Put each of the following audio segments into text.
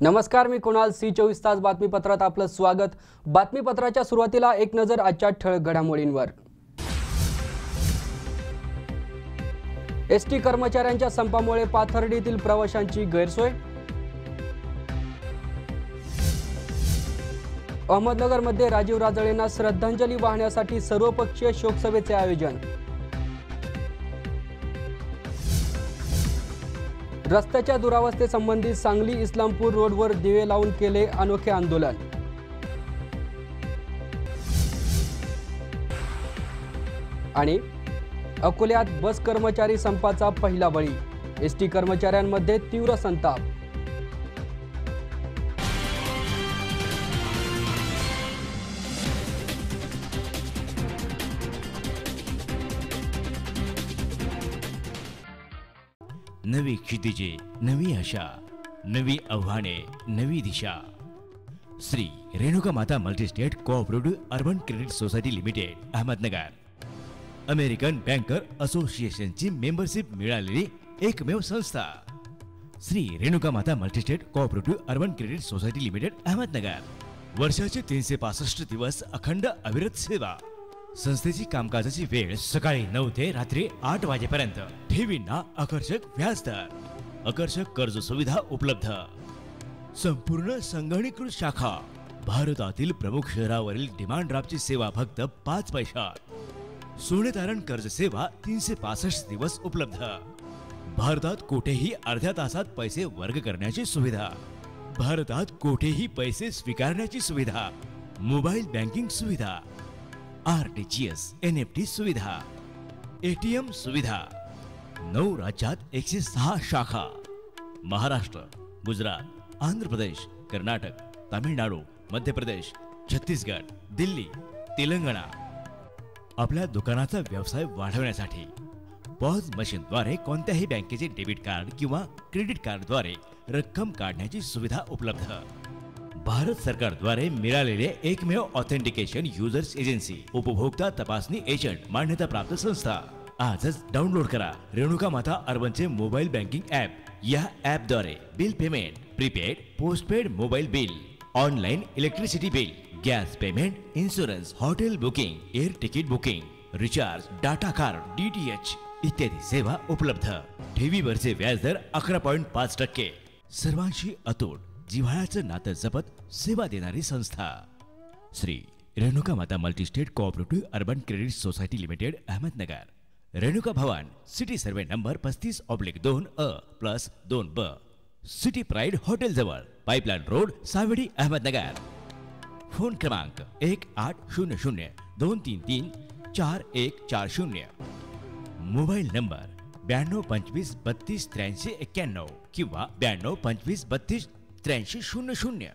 नमस्कार, मी कुणाल. C24 तास बातमीपत्रात आपलं स्वागत. बातमीपत्राच्या सुरुवातीला एक नजर आजच्या ठळक घडामोडींवर. एसटी कर्मचाऱ्यांच्या संपामुळे पाथर्डीतील प्रवाशांची गैरसोय. अहमदनगरमध्ये राजीव राजळेंना श्रद्धांजली वाहण्यासाठी सर्वपक्षीय शोकसभेचे आयोजन. रस्त्याच्या दुरावस्थेसंबंधी सांगली इस्लामपूर रोडवर दिवे लावून केले अनोखे आंदोलन. आणि अकोल्यात बस कर्मचारी संपाचा पहिला बळी. एसटी कर्मचाऱ्यांमध्ये तीव्र संताप. नवी क्षितिजे, नवी आशा, नवी आव्हाने, नवी दिशा. Shri Renuka Mata multistate cooperative urban credit society limited, Ahmednagar. American banker असोसिएशनची मेंबरशिप मिळालेली एकमेव संस्था. Shri Renuka Mata multistate cooperative urban credit society limited, Ahmednagar. वर्षाचे 365 दिवस अखंड अविरत सेवा. संस्थेची कामकाजाची वेळ सकाळी 9 ते रात्री 8 वाजेपर्यंत. ठेवींना आकर्षक व्याजदर, आकर्षक कर्ज सुविधा उपलब्ध. संपूर्ण संगणकीकृत शाखा. भारतातील प्रमुख शहरावरील डिमांड ड्राफ्टची सेवा फक्त 5 पैशात. सोने तारण कर्ज सेवा 365 दिवस उपलब्ध. भारतात कोठेही अर्ध्या तासात पैसे वर्ग करण्याची सुविधा. भारतात कोठेही पैसे स्वीकारण्याची सुविधा. मोबाईल बँकिंग सुविधा, RTGS, NFT सुविधा, ATM सुविधा. 9 राज्यात 106 शाखा. महाराष्ट्र, गुजरात, आंध्र प्रदेश, कर्नाटक, तामिळनाडू, मध्य प्रदेश, छत्तीसगड, दिल्ली, तेलंगणा. आपल्या दुकानाचा व्यवसाय वाढवण्यासाठी पॉज मशीनद्वारे कोणत्याही बँकेचे डेबिट कार्ड किंवा क्रेडिट कार्डद्वारे रक्कम काढण्याची सुविधा उपलब्ध. भारत सरकारद्वारे मिळालेले एकमेव ऑथेंटिकेशन युजर्स एजन्सी, उपभोक्ता तपासणी एजंट मान्यता प्राप्त संस्था. आजच डाउनलोड करा रेणुका माता अर्बनचे मोबाईल बँकिंग ॲप. या ॲपद्वारे bill payment, prepaid, postpaid mobile bill, online electricity bill, gas payment, insurance, hotel booking, air ticket booking, recharge, data card, DTH इत्यादी सेवा उपलब्ध. ठेवीवरचे व्याजदर 11.5%. सर्वांशी अतूट जिव्हाळ्याचं नातं जपत सेवा देणारी संस्था. Shri Renuka Mata multistate cooperative urban credit society limited, Ahmednagar. Renuka Bhavan, city survey number 35/2A+2B, city pride hotel जवळ, pipeline road, Savedi, Ahmednagar. Phone क्रमांक 1800-233-4140. मोबाईल नंबर 9225328391 किंवा 9225328300.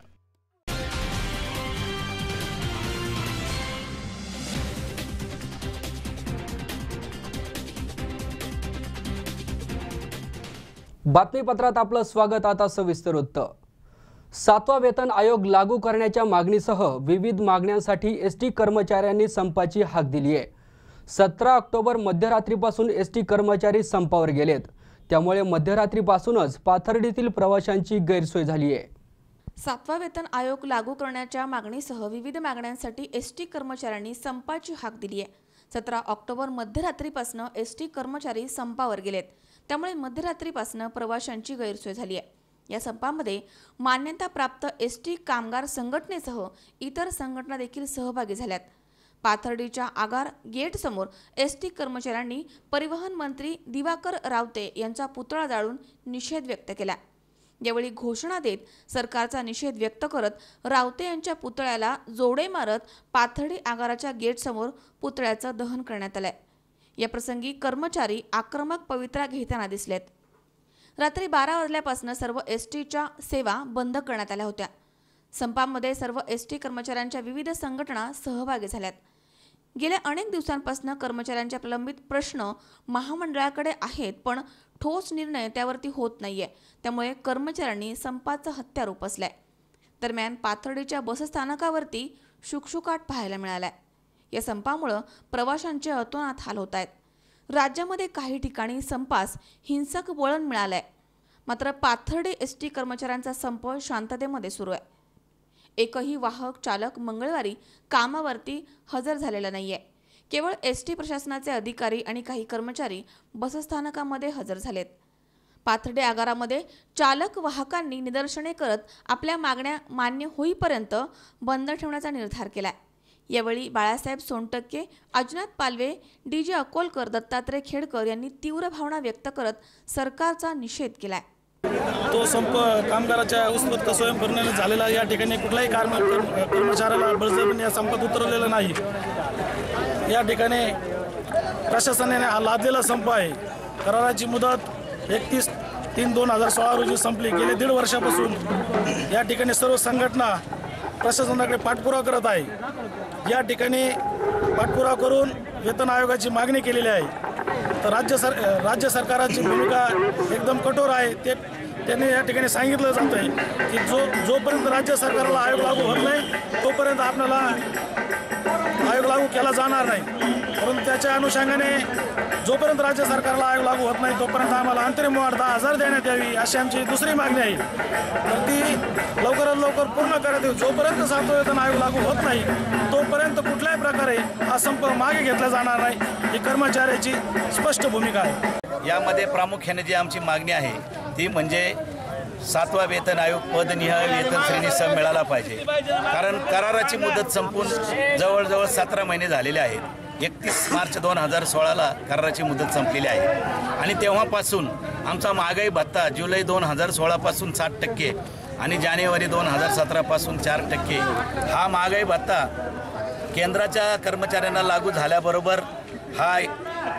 बातमीपत्रात आपलं स्वागत. आता सविस्तर वृत्त. 7वा वेतन आयोग लागू करण्याच्या मागणीसह विविध मागण्यांसाठी एसटी कर्मचाऱ्यांनी संपाची हाक दिली आहे. 17 ऑक्टोबर मध्यरात्रीपासून एसटी कर्मचारी संपावर गेलेत. त्यामुळे मध्यरात्रीपासूनच पाथर्डीतील प्रवाशांची गैरसोय झाली आहे. 7वा वेतन आयोग लागू करण्याच्या मागणीसह विविध मागण्यांसाठी एसटी कर्मचाऱ्यांनी संपाची हाक दिली आहे. 17 ऑक्टोबर मध्यरात्रीपासून एसटी कर्मचारी संपावर गेलेत. त्यामुळे मध्यरात्रीपासून प्रवाशांची गैरसोय झाली आहे. या संपामध्ये मान्यताप्राप्त एसटी कामगार संघटनेसह इतर संघटना देखील सहभागी झाल्यात. पाथर्डीच्या आगार गेट समोर एसटी कर्मचाऱ्यांनी परिवहन मंत्री दिवाकर रावते यांचा पुतळा जाळून निषेध व्यक्त केला. यावेळी घोषणा देत सरकारचा निषेध व्यक्त करत रावते यांच्या पुतळ्याला जोडे मारत पाथर्डी आगाराच्या गेट समोर पुतळ्याचं दहन करण्यात आलंय. या प्रसंगी कर्मचारी आक्रमक पवित्रा घेताना दिसलेत. रात्री 12 वाजल्यापासून सर्व एसटीच्या सेवा बंद करण्यात आल्या होत्या. संपामध्ये सर्व एसटी कर्मचाऱ्यांच्या विविध संघटना सहभागी झाल्यात. गेल्या अनेक दिवसांपासून कर्मचाऱ्यांच्या प्रलंबित प्रश्न महामंडळाकडे आहेत, पण ठोस निर्णय त्यावरती होत नाहीये. त्यामुळे कर्मचाऱ्यांनी संपाचं हत्यार उपसलंय. दरम्यान पाथर्डीच्या बसस्थानकावरती शुकशुकाट पाहायला मिळालाय. या संपामुळे प्रवाशांचे अतोनात हाल होत आहेत. राज्यामध्ये काही ठिकाणी संपास हिंसक वळण मिळालंय. मात्र पाथर्डी एसटी कर्मचाऱ्यांचा संप शांततेमध्ये सुरू आहे. एकही वाहक चालक मंगळवारी कामावरती हजर झालेला नाहीये. केवळ एसटी प्रशासनाचे अधिकारी आणि काही कर्मचारी बसस्थानकामध्ये हजर झालेत. पाथर्डी आगारामध्ये चालक वाहकांनी निदर्शने करत आपल्या मागण्या मान्य होईपर्यंत बंद ठेवण्याचा निर्धार केलाय. यावेळी बाळासाहेब सोनटक्के, अजनाथ पालवे, DJ अकोलकर, दत्तात्रय खेडकर यांनी तीव्र भावना व्यक्त करत सरकारचा निषेध केलाय. तो संप कामगाराच्या उत्स्फूर्त स्वयंपूर्णेने झालेला. या ठिकाणी कुठलाही कर्मचाऱ्याला बळजबरीने या संपात उतरवलेलं नाही. या ठिकाणी प्रशासनाने हा लादलेला संप आहे. कराराची मुदत 31/3/2016 रोजी संपली. गेले 1.5 वर्षापासून या ठिकाणी सर्व संघटना प्रशासनाकडे पाठपुरावा करत आहे. या ठिकाणी पाठपुरावा करून वेतन आयोगाची मागणी केलेली आहे. तर राज्य सरकारची भूमिका एकदम कठोर आहे. त्यांनी या ठिकाणी सांगितलं जात आहे की जोपर्यंत राज्य सरकारला आयोग लागू होत नाही तोपर्यंत आपल्याला आयोग लागू केला जाणार नाही. परंतु त्याच्या अनुषंगाने जोपर्यंत राज्य सरकारला आयोग लागू होत नाही तोपर्यंत आम्हाला अंतरिम वाढ 10,000 देण्यात यावी अशी आमची दुसरी मागणी आहे. तर ती लवकरात लवकर पूर्ण करण्यात यावी. जोपर्यंत 7वा वेतन आयोग लागू होत नाही तोपर्यंत कुठल्याही प्रकारे हा संप मागे घेतला जाणार नाही ही कर्मचाऱ्याची स्पष्ट भूमिका आहे. यामध्ये प्रामुख्याने जी आमची मागणी आहे ती म्हणजे 7वा वेतन आयोग पदनिहाय वेतन श्रेणीसह मिळाला पाहिजे. कारण कराराची मुदत संपून जवळजवळ 17 महिने झालेले आहेत. 31 मार्च 2016ला कराराची मुदत संपलेली आहे आणि तेव्हापासून आमचा महागाई भत्ता जुलै 2016 पासून 7% आणि जानेवारी 2017 पासून 4% हा महागाई भत्ता केंद्राच्या कर्मचाऱ्यांना लागू झाल्याबरोबर हा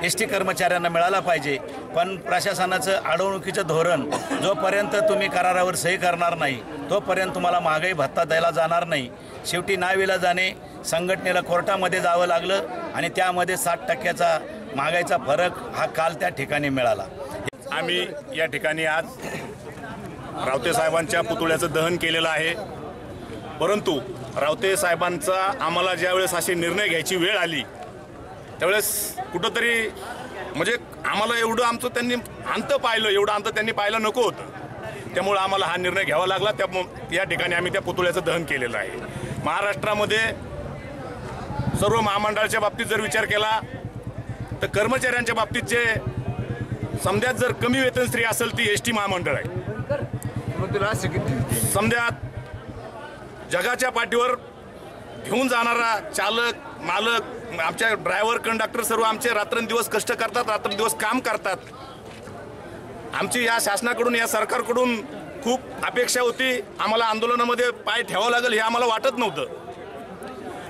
एसटी कर्मचाऱ्यांना मिळाला पाहिजे. पण प्रशासनाचं अडवणुकीचं धोरण जोपर्यंत तुम्ही करारावर सही करणार नाही तोपर्यंत तुम्हाला महागाई भत्ता द्यायला जाणार नाही. शेवटी नाईलाजाने संघटनेला कोर्टामध्ये जावं लागलं आणि त्यामध्ये 7%चा महागाईचा फरक हा काल त्या ठिकाणी मिळाला. आम्ही या ठिकाणी आज रावते साहेबांच्या पुतळ्याचं दहन केलेलं आहे. परंतु रावते साहेबांचा आम्हाला ज्यावेळेस असे निर्णय घ्यायची वेळ आली त्यावेळेस कुठंतरी म्हणजे आम्हाला एवढं आमचं त्यांनी अंत पाहिलं, एवढं अंत त्यांनी पाहायला नको होतं. त्यामुळे आम्हाला हा निर्णय घ्यावा लागला. या ठिकाणी आम्ही त्या पुतळ्याचं दहन केलेलं आहे. महाराष्ट्रामध्ये सर्व महामंडळाच्या बाबतीत जर विचार केला तर कर्मचाऱ्यांच्या बाबतीत जे समजा जर कमी वेतन श्रेणी असेल ती एसटी महामंडळ आहे. समजा जगाच्या पाठीवर घेऊन जाणारा चालक मालक आमच्या ड्रायव्हर कंडक्टर सर्व आमचे रात्रंदिवस कष्ट करतात, रात्रंदिवस काम करतात. आमची या शासनाकडून या सरकारकडून खूप अपेक्षा होती. आम्हाला आंदोलनामध्ये पाय ठेवावं लागेल हे आम्हाला वाटत नव्हतं.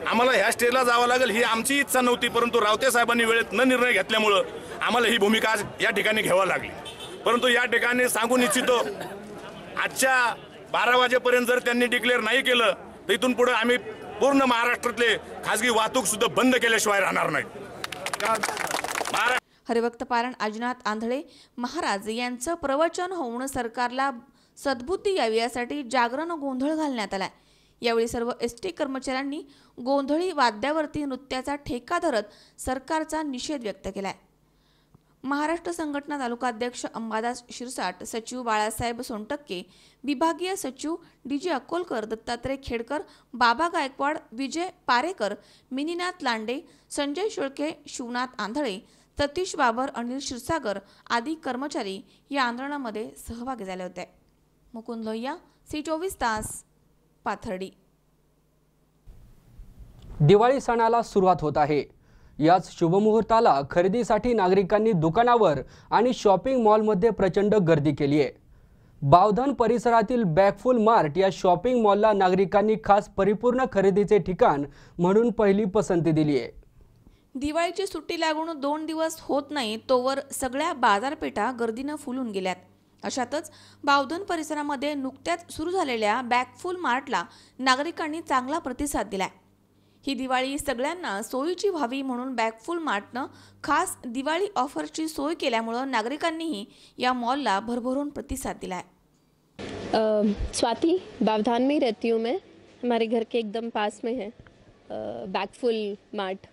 आम्हाला ह्या स्टेजला जावं लागेल ही आमची इच्छा नव्हती. परंतु रावते साहेबांनी वेळेत न निर्णय घेतल्यामुळं आम्हाला ही भूमिका आज या ठिकाणी घ्यावी लागली. परंतु या ठिकाणी सांगून इच्छितो आजच्या 12 वाजेपर्यंत जर त्यांनी डिक्लेअर नाही केलं तर इथून पुढे आम्ही पूर्ण महाराष्ट्रातले खासगी वाहतूक सुद्धा बंद केल्याशिवाय राहणार नाही. हरिभक्त पारायण अजनाथ आंधळे महाराज यांचं प्रवचन होऊन सरकारला सद्बुद्धी यावी यासाठी जागरण गोंधळ घालण्यात आलाय. यावेळी सर्व एसटी कर्मचाऱ्यांनी गोंधळी वाद्यावरती नृत्याचा ठेका धरत सरकारचा निषेध व्यक्त केलाय. महाराष्ट्र संघटना तालुकाध्यक्ष अंबादास शिरसाट, सचिव बाळासाहेब सोनटक्के, विभागीय सचिव DJ अकोलकर, दत्तात्रय खेडकर, बाबा गायकवाड, विजय पारेकर, मिनीनाथ लांडे, संजय शुळके, शिवनाथ आंधळे, सतीश बाबर, अनिल क्षीरसागर आदी कर्मचारी या आंदोलनामध्ये सहभागी झाले होते. मुकुंद लोहिया, C24 तास, पाथर्डी. दिवाळी सणाला सुरुवात होत आहे. याच शुभमुहूर्ताला खरेदीसाठी नागरिकांनी दुकानावर आणि शॉपिंग मॉलमध्ये प्रचंड गर्दी केली आहे. बावधन परिसरातील बॅगफुल मार्ट या शॉपिंग मॉलला नागरिकांनी खास परिपूर्ण खरेदीचे ठिकाण म्हणून पहिली पसंती दिली आहे. दिवाळीची सुट्टी लागून 2 दिवस होत नाही तोवर सगळ्या बाजारपेठा गर्दीनं फुलून गेल्यात. अशातच बावधन परिसरामध्ये नुकत्याच सुरू झालेल्या बॅगफुल मार्टला नागरिकांनी चांगला प्रतिसाद दिलाय. ही दिवाळी सगळ्यांना सोयीची व्हावी म्हणून बॅगफुल मार्टनं खास दिवाळी ऑफरची सोय केल्यामुळे नागरिकांनीही या मॉलला भरभरून प्रतिसाद दिलाय. स्वाति, बावधान में रहती हूँ मैं. हमारे घर के एकदम पास में है बैगफुल मार्ट.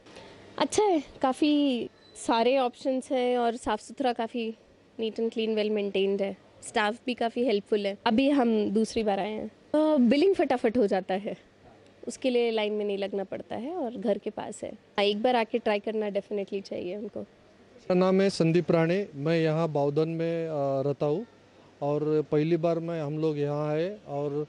अच्छा है, काफ़ी सारे ऑप्शंस हैं और साफ़ सुथरा, काफ़ी neat and clean, well maintained है. स्टाफ भी काफ़ी हेल्पफुल है। अभी हम दूसरी बार आए हैं। बिलिंग फटाफट हो जाता है, उसके लिए लाइन में नहीं लगना पड़ता है और घर के पास है। एक बार आके ट्राई करना डेफिनेटली चाहिए उनको। मेरा नाम है संदीप राणे, मैं यहाँ बाउदन में रहता हूँ और पहली बार मैं हम लोग यहाँ आए और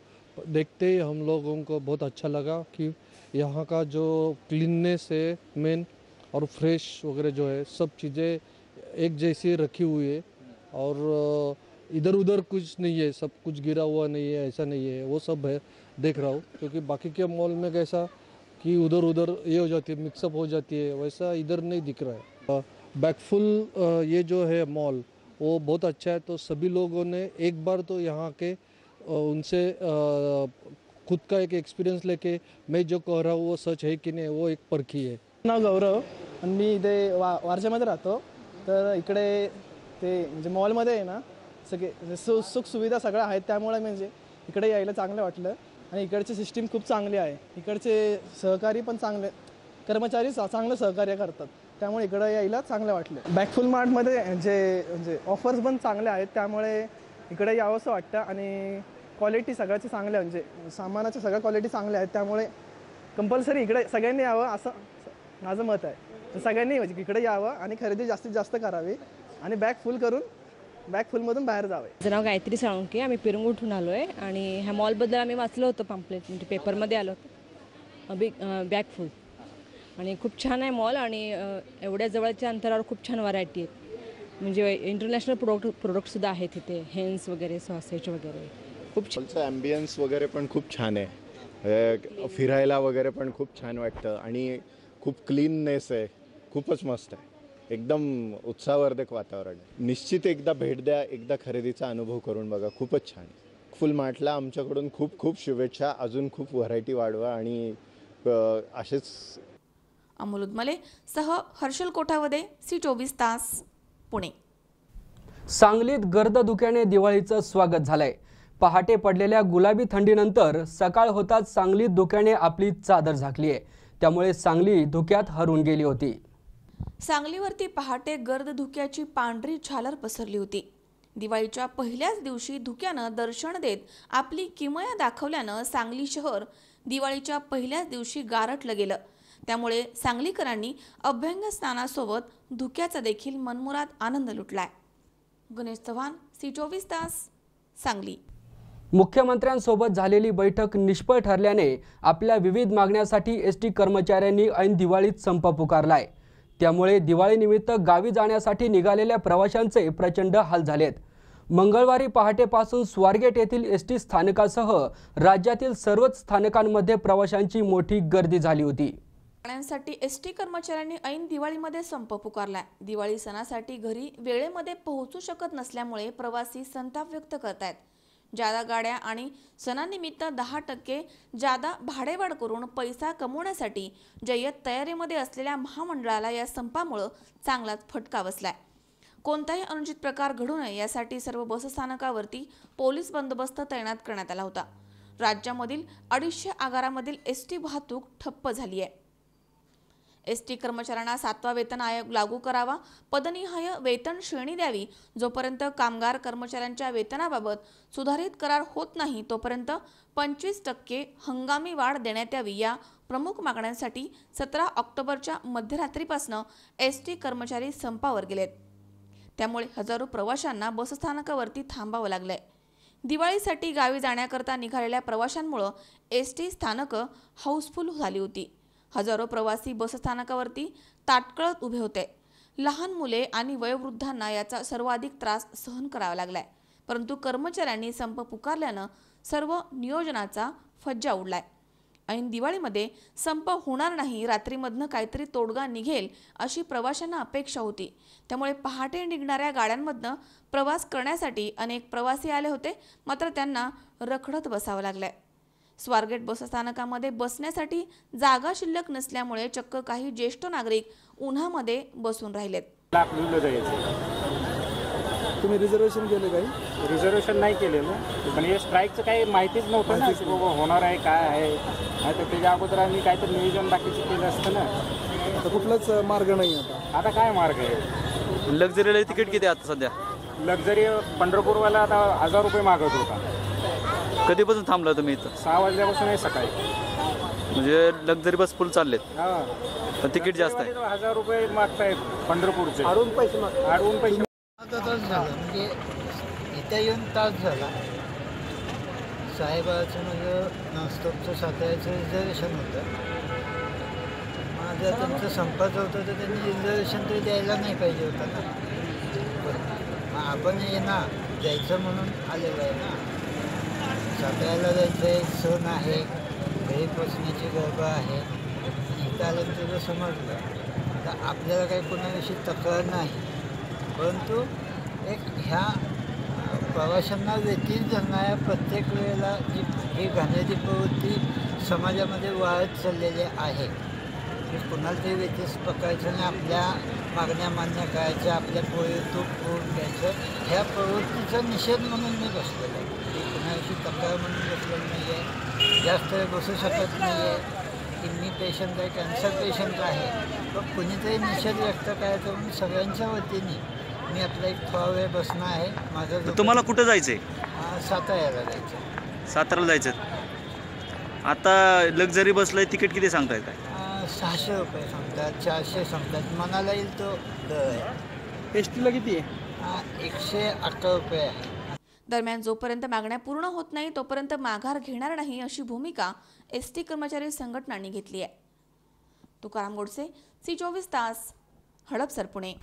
देखते ही हम लोगों को बहुत अच्छा लगा कि यहाँ का जो क्लीननेस है मेन और फ्रेश वगैरह जो है सब चीज़ें एक जैसी रखी हुई है और इधर उधर कुछ नहीं है, सब कुछ गिरा हुआ नहीं है, ऐसा नहीं है, वो सब है देख रहा हूँ। क्योंकि बाकी के मॉल में कैसा कि उधर उधर ये हो जाती है, मिक्सअप हो जाती है, वैसा इधर नहीं दिख रहा है। बैकफुल ये जो है मॉल वो बहुत अच्छा है, तो सभी लोगों ने एक बार तो यहाँ के उनसे खुद का एक एक्सपिरियन्स लेके मैं जो कह रहा हूँ वो सच है कि नाही वो एक परखी आहे। नाव गौरव आणि मी इथे वारजेमध्ये राहतो। तर इकडे ते म्हणजे मॉलमध्ये आहे ना सगळे सुख सुविधा सगळ्या आहेत, त्यामुळे म्हणजे इकडे यायला चांगलं वाटलं आणि इकडची सिस्टीम खूप चांगली आहे। इकडचे सहकारी पण चांगले, कर्मचारी चांगलं सहकार्य करतात, त्यामुळे इकडे यायला चांगलं वाटलं। बॅकफुल मार्टमध्ये म्हणजे ऑफर्स पण चांगले आहेत, त्यामुळे इकडे यावंसं वाटतं आणि क्वालिटी सगळ्याची चांगली आहे, म्हणजे सामानाच्या सगळ्या क्वालिटी चांगल्या आहेत, त्यामुळे कंपल्सरी इकडे सगळ्यांनी यावं असं माझं मत आहे। सगळ्यांनी म्हणजे इकडे यावं आणि खरेदी जास्तीत जास्त करावी आणि बॅग फुल करून बॅगफुलमधून बाहेर जावे। माझं नाव गायत्री साळुंके, आम्ही पिरंगुठून आलो आहे आणि ह्या मॉलबद्दल आम्ही वाचलं होतं पॅम्पलेट, म्हणजे पेपरमध्ये आलं होतं बॅगफुल आणि खूप छान आहे मॉल आणि एवढ्या जवळच्या अंतरावर खूप छान व्हरायटी आहेत, म्हणजे इंटरनॅशनल प्रोडक्टसुद्धा आहेत तिथे, हेन्स वगैरे, सॉसेज वगैरे खूप छान। ॲम्बियन्स वगैरे पण खूप छान आहे, फिरायला वगैरे पण खूप छान वाटतं आणि खूप क्लीननेस आहे, खूपच मस्त आहे, एकदम उत्साहवर्धक वातावरण आहे। निश्चित एकदा भेट द्या, एकदा खरेदीचा अनुभव करून बघा, खूपच छान आहे। फुल मार्टला आमच्याकडून खूप खूप शुभेच्छा, अजून खूप व्हरायटी वाढवा आणि असेच। अमोल उदमले सह हर्षल कोठावदे, C24 तास, पुणे। सांगलीत गर्द धुक्याने दिवाळीचं स्वागत झालंय। पहाटे पडलेल्या गुलाबी थंडीनंतर सकाळ होताच सांगलीत धुक्याने आपली चादर झाकली आहे, त्यामुळे सांगली धुक्यात हरवून गेली होती। सांगलीवरती पहाटे गर्द धुक्याची पांढरी झालर पसरली होती। दिवाळीच्या पहिल्याच दिवशी धुक्यानं दर्शन देत आपली किमया दाखवल्यानं सांगली शहर दिवाळीच्या पहिल्याच दिवशी गारठलं गेलं, त्यामुळे सांगलीकरांनी अभ्यंग स्नानासोबत धुक्याचा देखील मनमुराद आनंद लुटलाय। गणेश चव्हाण, C24 तास, सांगली। मुख्यमंत्र्यांसोबत झालेली बैठक निष्फळ ठरल्याने आपल्या विविध मागण्यासाठी एसटी कर्मचाऱ्यांनी ऐन दिवाळीत संप पुकारलाय, त्यामुळे दिवाळीनिमित्त गावी जाण्यासाठी निघालेल्या प्रवाशांचे प्रचंड हाल झालेत। मंगळवारी पहाटेपासून स्वारगेट येथील एसटी स्थानकासह राज्यातील सर्वच स्थानकांमध्ये प्रवाशांची मोठी गर्दी झाली होती। मागण्यांसाठी एसटी कर्मचाऱ्यांनी ऐन दिवाळीमध्ये संप पुकारलाय। दिवाळी सणासाठी घरी वेळेमध्ये पोहोचू शकत नसल्यामुळे प्रवासी संताप व्यक्त करतायत। जादा गाड्या आणि सणानिमित्त 10% जादा भाडेवाढ करून पैसा कमवण्यासाठी जय्यत तयारीमध्ये असलेल्या महामंडळाला या संपामुळे चांगलाच फटका बसलाय। कोणताही अनुचित प्रकार घडू नये यासाठी सर्व बसस्थानकावरती पोलीस बंदोबस्त तैनात करण्यात आला होता। राज्यामधील 250 आगारामधील एसटी वाहतूक ठप्प झाली आहे। एसटी कर्मचाऱ्यांना 7वा वेतन आयोग लागू करावा, पदनिहाय वेतन श्रेणी द्यावी, जोपर्यंत कामगार कर्मचाऱ्यांच्या वेतनाबाबत सुधारित करार होत नाही तोपर्यंत 25% हंगामी वाढ देण्यात यावी, या प्रमुख मागण्यांसाठी 17 ऑक्टोबरच्या मध्यरात्रीपासून एसटी कर्मचारी संपावर गेलेत। त्यामुळे हजारो प्रवाशांना बसस्थानकावरती थांबावं लागलंय। दिवाळीसाठी गावी जाण्याकरता निघालेल्या प्रवाशांमुळे एसटी स्थानक हाऊसफुल झाली होती। हजारो प्रवासी बसस्थानकावरती ताटकळत उभे होते। लहान मुले आणि वयोवृद्धांना याचा सर्वाधिक त्रास सहन करावा लागलाय, परंतु कर्मचाऱ्यांनी संप पुकारल्यानं सर्व नियोजनाचा फज्जा उडलाय। ऐन दिवाळीमध्ये संप होणार नाही, रात्रीमधनं काहीतरी तोडगा निघेल अशी प्रवाशांना अपेक्षा होती, त्यामुळे पहाटे निघणाऱ्या गाड्यांमधनं प्रवास करण्यासाठी अनेक प्रवासी आले होते, मात्र त्यांना रखडत बसावं लागलंय। स्वारगेट बसस्थानकामध्ये बसण्यासाठी जागा शिल्लक नसल्यामुळे चक्क काही ज्येष्ठ नागरिक उन्हामध्ये बसून राहिलेत। तुम्ही रिझर्वेशन केले काही? रिझर्वेशन नाही केलेलं, पण हे स्ट्राईकचं काही माहितीच नव्हतं ना की बाबा होणार आहे काय आहे, नाही तर त्याच्या अगोदर आम्ही काहीतरी नियोजन बाकीचं केलं असतं ना। आता कुठलाच मार्ग नाही, आता काय मार्ग आहे? लक्झरीला तिकीट किती आता सध्या? लक्झरी पंढरपूरवाला आता 1000 रुपये मागत होता. कधीपासून थांबला तुम्ही इथं? 6 वाजल्यापासून आहे सकाळी. म्हणजे लक्झरी बस फुल चाललेत, हां, पण तिकीट जास्त आहे. 1000 रुपये मागतायत पंढरपूरचे. अडवून पैसे म्हणजे इथे येऊन तास झाला. साहेबाचं माझं नॉनस्टॉपचं साताऱ्याचं रिझर्वेशन होतं. माझं त्यांचं संपाचं होतं तर त्यांनी रिझर्वेशन तरी द्यायला नाही पाहिजे होतं ना. मग आपण येणार जायचं म्हणून आलेलं आहे ना. साताऱ्याला जायचं आहे, सण आहे, घरी पोचण्याची गरबा आहे. इथं आल्यानंतर जर समजलं तर आपल्याला काही कोणाविषयी तक्रार नाही, परंतु एक ह्या प्रवाशांना व्यतीत धरणाऱ्या प्रत्येक वेळेला ही घाणेरडी प्रवृत्ती समाजामध्ये वाढत चाललेली आहे. की कुणाला तरी व्यतीत पकायचं आणि आपल्या मागण्या मान्य करायच्या, आपल्या पोळी तूप पोळून घ्यायचं, ह्या प्रवृत्तीचा निषेध म्हणून मी बसलेलो आहे. की कुणाविषयी तक्रार म्हणून बसलेलं नाही आहे, जास्त वेळ बसू शकत नाही आहे. की मी पेशंट आहे, कॅन्सर पेशंट आहे, पण कुणीतरी निषेध व्यक्त करायचा म्हणून सगळ्यांच्या वतीने मी आपला एक थोडा वेळ बसणं आहे. माझं तुम्हाला कुठं जायचं आहे? साताऱ्याला जायचं. साताऱ्याला जायचं. आता लक्झरी बसला तिकीट किती सांगताय काय? 600 रुपये सांगतात, 400 सांगतात, मनाला येईल तो दर आहे. एस टीला किती आहे? 111 रुपये आहे. दरम्यान जोपर्यंत मागण्या पूर्ण होत नाही तोपर्यंत माघार घेणार नाही अशी भूमिका एसटी कर्मचारी संघटनांनी घेतली आहे. तुकाराम गोडसे, C24 तास, हडपसर, पुणे.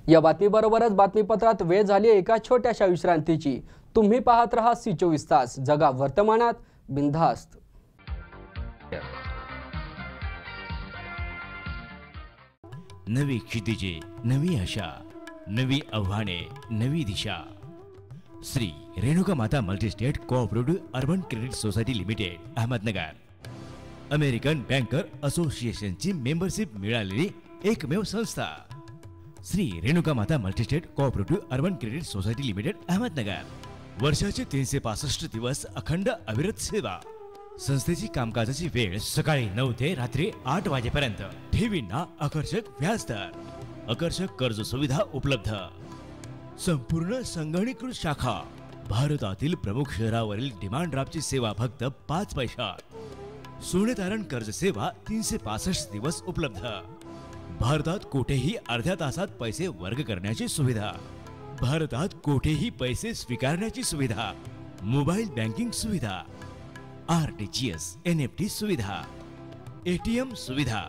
या बातमीबरोबरच बातमीपत्रात वेळ झाली एका छोट्याशा विश्रांतीची. तुम्ही पाहत रहा C24 तास, जगा वर्तमानात, बिनधास्त. नवी क्षितिजे, नवी आशा, नवी आव्हाने, नवी दिशा. Shri Renuka Mata multistate cooperative urban credit society limited, Ahmednagar. American banker असोसिएशनची मेंबरशिप मिळालेली एकमेव संस्था. Shri Renuka Mata multistate cooperative urban credit society limited, Ahmednagar. वर्षाचे 365 दिवस अखंड अविरत सेवा. संस्थेची कामकाजाची वेळ सकाळी 9 ते रात्री 8 वाजेपर्यंत. ठेवींना आकर्षक व्याजदर, आकर्षक कर्ज सुविधा उपलब्ध. संपूर्ण संगणकीकृत शाखा. भारतातील प्रमुख शहरावरील डिमांड ड्राफ्टची सेवा फक्त 5 पैशात. सोने तारण कर्ज सेवा 365 दिवस उपलब्ध. भारतात कुठेही अर्ध्या तासात पैसे वर्ग करण्याची सुविधा. भारतात कुठेही पैसे स्वीकारण्याची सुविधा. मोबाईल बँकिंग सुविधा, RTGS, NFT सुविधा, ATM सुविधा.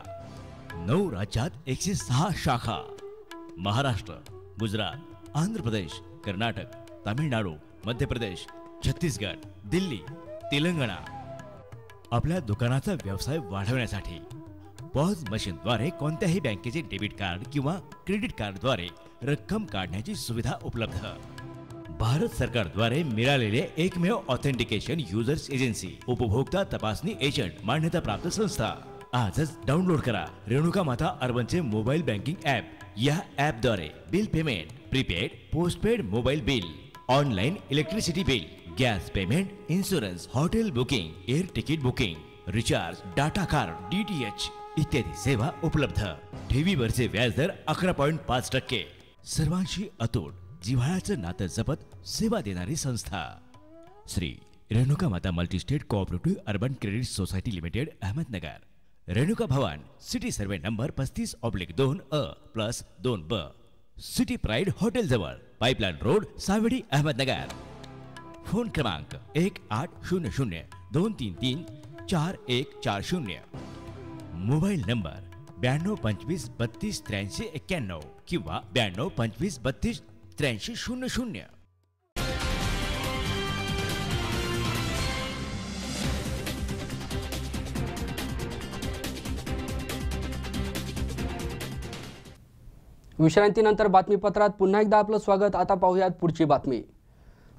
9 राज्यात 106 शाखा. महाराष्ट्र, गुजरात, आंध्र प्रदेश, कर्नाटक, तामिळनाडू, मध्य प्रदेश, छत्तीसगड, दिल्ली, तेलंगणा. आपल्या दुकानाचा व्यवसाय वाढवण्यासाठी पॉज मशीनद्वारे कोणत्याही बँकेचे डेबिट कार्ड किंवा क्रेडिट कार्डद्वारे रक्कम काढण्याची सुविधा उपलब्ध. भारत सरकारद्वारे मिळालेले एकमेव ऑथेंटिकेशन युजर्स एजन्सी, उपभोक्ता तपासणी एजंट मान्यता प्राप्त संस्था. आजच डाउनलोड करा रेणुका माता अर्बनचे मोबाईल बँकिंग ॲप. या ॲपद्वारे bill payment, prepaid, postpaid mobile bill, online electricity bill, gas payment, insurance, hotel booking, air ticket booking, recharge, data card, DTH इत्यादी सेवा उपलब्ध. ठेवीवरचे व्याजदर 11.5%. सर्वांशी अतूट जिव्हाळ्याचं नातं जपत सेवा देणारी संस्था. Shri Renuka Mata multistate cooperative urban credit society limited, Ahmednagar. Renuka Bhavan, city survey number 35/2A+2B, city pride hotel जवळ, pipeline road, Savedi, Ahmednagar. Phone क्रमांक 1800-233-4140. मोबाईल नंबर 9225328391 किंवा 9225328300. विश्रांतीनंतर बातमीपत्रात पुन्हा एकदा आपलं स्वागत. आता पाहूयात पुढची बातमी.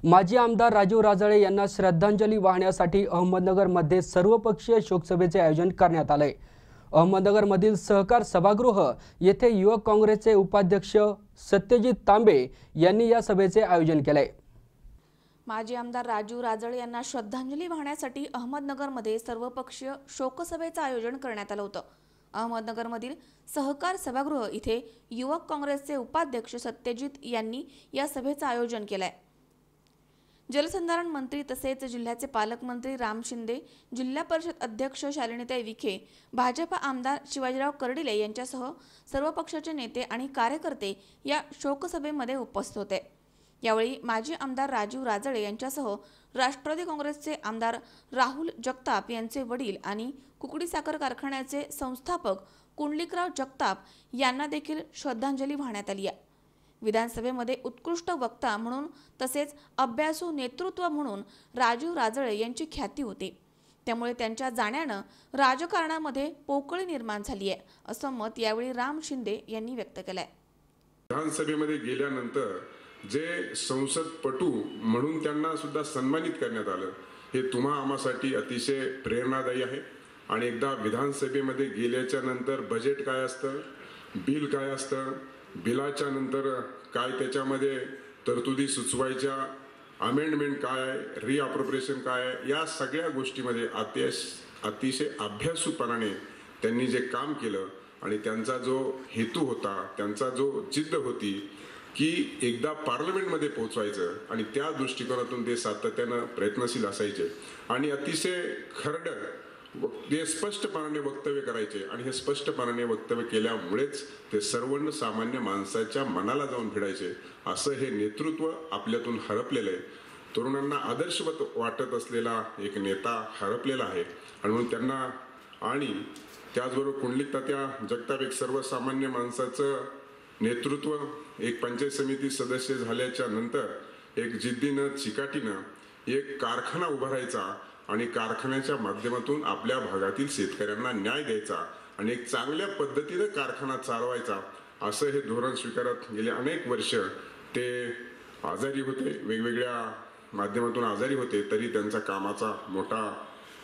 माजी आमदार राजू राजळे यांना श्रद्धांजली वाहण्यासाठी अहमदनगरमध्ये सर्वपक्षीय शोकसभेचे आयोजन करण्यात आले. अहमदनगरमधील सहकार सभागृह येथे युवक काँग्रेसचे उपाध्यक्ष सत्यजित तांबे यांनी या सभेचे आयोजन केले. माजी आमदार राजू राजळे यांना श्रद्धांजली वाहण्यासाठी अहमदनगरमध्ये सर्वपक्षीय शोकसभेचं आयोजन करण्यात आलं होतं. अहमदनगरमधील सहकार सभागृह इथे युवक काँग्रेसचे उपाध्यक्ष सत्यजित यांनी या सभेचं आयोजन केलंय। जलसंधारण मंत्री तसेच जिल्ह्याचे पालकमंत्री राम शिंदे, जिल्हा परिषद अध्यक्ष शालिनीताई विखे, भाजप आमदार शिवाजीराव कर्डिले यांच्यासह सर्व पक्षाचे नेते आणि कार्यकर्ते या शोकसभेमध्ये उपस्थित होते। यावेळी माजी आमदार राजीव राजळे यांच्यासह राष्ट्रवादी काँग्रेसचे आमदार राहुल जगताप यांचे वडील आणि कुकडी साखर कारखान्याचे संस्थापक कुंडलिकराव जगताप यांना देखील श्रद्धांजली वाहण्यात आली आहे। विधानसभेमध्ये उत्कृष्ट वक्ता म्हणून तसेच अभ्यासू नेतृत्व म्हणून राजीव राजळे यांची ख्याती होती, त्यामुळे त्यांच्या जाण्यानं राजकारणामध्ये पोकळी निर्माण झाली आहे असं मत यावेळी राम शिंदे यांनी व्यक्त केलंय। विधानसभेमध्ये गेल्यानंतर जे संसदपटू म्हणून त्यांना सुद्धा सन्मानित करण्यात आलं, हे तुम्हा आम्हासाठी अतिशय प्रेरणादायी आहे। आणि एकदा विधानसभेमध्ये गेल्याच्या नंतर बजेट काय असतं, बिल काय असतं, बिलाच्या नंतर काय त्याच्यामध्ये तरतुदी सुचवायच्या, अमेंडमेंट काय आहे, रिअप्रोप्रिएशन काय आहे, या सगळ्या गोष्टीमध्ये अतिशय अभ्यासूपणाने त्यांनी जे काम केलं आणि त्यांचा जो हेतू होता, त्यांचा जो जिद्द होती की एकदा पार्लमेंटमध्ये पोहोचवायचं आणि त्या दृष्टिकोनातून ते सातत्यानं प्रयत्नशील असायचे आणि अतिशय खरडर ते स्पष्टपणाने वक्तव्य करायचे आणि हे स्पष्टपणाने वक्तव्य केल्यामुळेच ते सर्वसामान्य माणसाच्या मनाला जाऊन भिडायचे। असं हे नेतृत्व आपल्यातून हरपलेलं आहे। तरुणांना आदर्शवत वाटत असलेला एक नेता हरपलेला आहे आणि म्हणून त्यांना आणि त्याचबरोबर कुंडलिक तात्या जगताप एक सर्वसामान्य माणसाचं नेतृत्व, एक पंचायत समिती सदस्य झाल्याच्या नंतर एक जिद्दीनं चिकाटीनं एक कारखाना उभारायचा आणि कारखान्याच्या माध्यमातून आपल्या भागातील शेतकऱ्यांना न्याय द्यायचा आणि एक चांगल्या पद्धतीने कारखाना चालवायचा, असं हे धोरण स्वीकारत गेले अनेक वर्ष ते आजारी होते, वेगवेगळ्या माध्यमातून आजारी होते, तरी त्यांचा कामाचा मोठा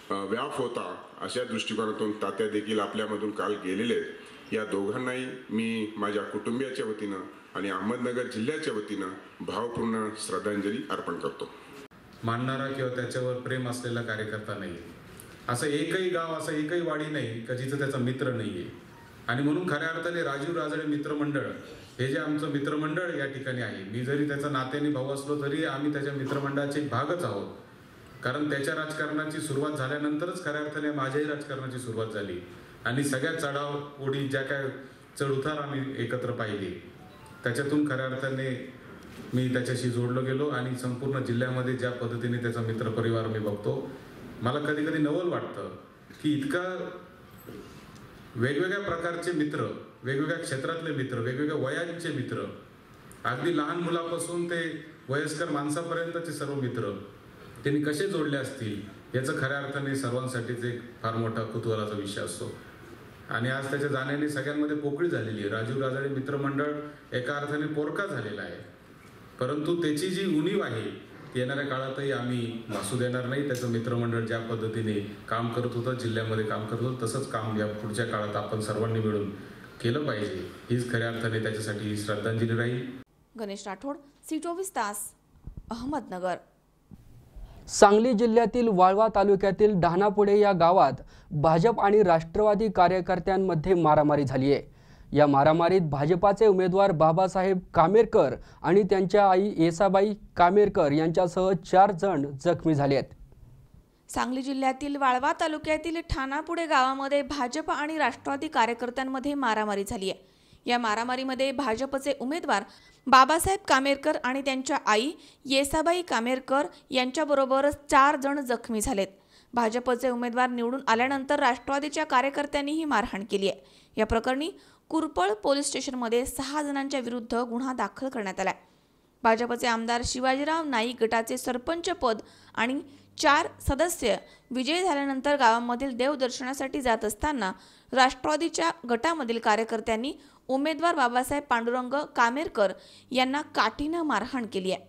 व्याप होता। अशा दृष्टिकोनातून तात्या देखील आपल्यामधून काल गेलेले आहेत। या दोघांनाही मी माझ्या कुटुंबियाच्या वतीनं आणि अहमदनगर जिल्ह्याच्या वतीनं भावपूर्ण श्रद्धांजली अर्पण करतो। मानणारा किंवा त्याच्यावर प्रेम असलेला कार्यकर्ता नाही, असं एकही गाव, असं एकही वाडी नाही का जिथं त्याचा मित्र नाही आहे। आणि म्हणून खऱ्या अर्थाने राजीव राजळे मित्रमंडळ हे जे आमचं मित्रमंडळ या ठिकाणी आहे, मी जरी त्याचा नात्याने भाऊ असलो तरी आम्ही त्याच्या मित्रमंडळाचे भागच आहोत। कारण त्याच्या राजकारणाची सुरुवात झाल्यानंतरच खऱ्या अर्थाने माझ्याही राजकारणाची सुरुवात झाली आणि सगळ्या चढाव ओढी ज्या काय चढउतार आम्ही एकत्र पाहिले, त्याच्यातून खऱ्या अर्थाने मी त्याच्याशी जोडलो गेलो आणि संपूर्ण जिल्ह्यामध्ये ज्या पद्धतीने त्याचा मित्रपरिवार मी बघतो, मला कधी कधी नवल वाटतं की इतका वेगवेगळ्या प्रकारचे मित्र, वेगवेगळ्या क्षेत्रातले मित्र, वेगवेगळ्या वयांचे मित्र, अगदी लहान मुलापासून ते वयस्कर माणसापर्यंतचे सर्व मित्र त्यांनी कसे जोडले असतील याचं खऱ्या अर्थाने सर्वांसाठीच एक फार मोठा कुतूहलाचा विषय असतो। आणि आज त्याच्या जाण्याने सगळ्यांमध्ये पोकळी झालेली आहे। राजीव राजळे मित्रमंडळ एका अर्थाने पोरका झालेला आहे, परंतु त्याची जी उणीव आहे ती येणाऱ्या काळातही आम्ही भासू देणार नाही। त्याचं मित्रमंडळ ज्या पद्धतीने काम करत होतं, जिल्ह्यामध्ये काम करत होतं, तसंच काम या पुढच्या काळात आपण सर्वांनी मिळून केलं पाहिजे, हीच खऱ्या अर्थाने त्याच्यासाठी श्रद्धांजली राहील। गणेश राठोड, C24 तास, अहमदनगर। सांगली जिल्ह्यातील वाळवा तालुक्यातील डहाणापुढे या गावात भाजप आणि राष्ट्रवादी कार्यकर्त्यांमध्ये मारामारी झाली आहे। या मारामारीत भाजपाचे उमेदवार बाबासाहेब कामेरकर आणि त्यांच्या आई येसाबाई कामेरकर यांच्यासह 4 जण जखमी झाले आहेत। सांगली जिल्ह्यातील वाळवा तालुक्यातील ठाणापुढे गावामध्ये भाजप आणि राष्ट्रवादी कार्यकर्त्यांमध्ये मारामारी झाली आहे। या मारामारीमध्ये भाजपचे उमेदवार बाबासाहेब कामेरकर आणि त्यांच्या आई येसाबाई कामेरकर यांच्याबरोबरच 4 जण जखमी झालेत। भाजपचे उमेदवार निवडून आल्यानंतर राष्ट्रवादीच्या कार्यकर्त्यांनी ही मारहाण केली आहे। या प्रकरणी कुरपळ पोलीस स्टेशनमध्ये 6 जणांच्या विरुद्ध गुन्हा दाखल करण्यात आला आहे। भाजपचे आमदार शिवाजीराव नाईक गटाचे सरपंच पद आणि 4 सदस्य विजयी झाल्यानंतर गावामधील देवदर्शनासाठी जात असताना राष्ट्रवादीच्या गटामधील कार्यकर्त्यांनी उमेदवार बाबासाहेब पांडुरंग कामेरकर यांना काठीनं मारहाण केली आहे।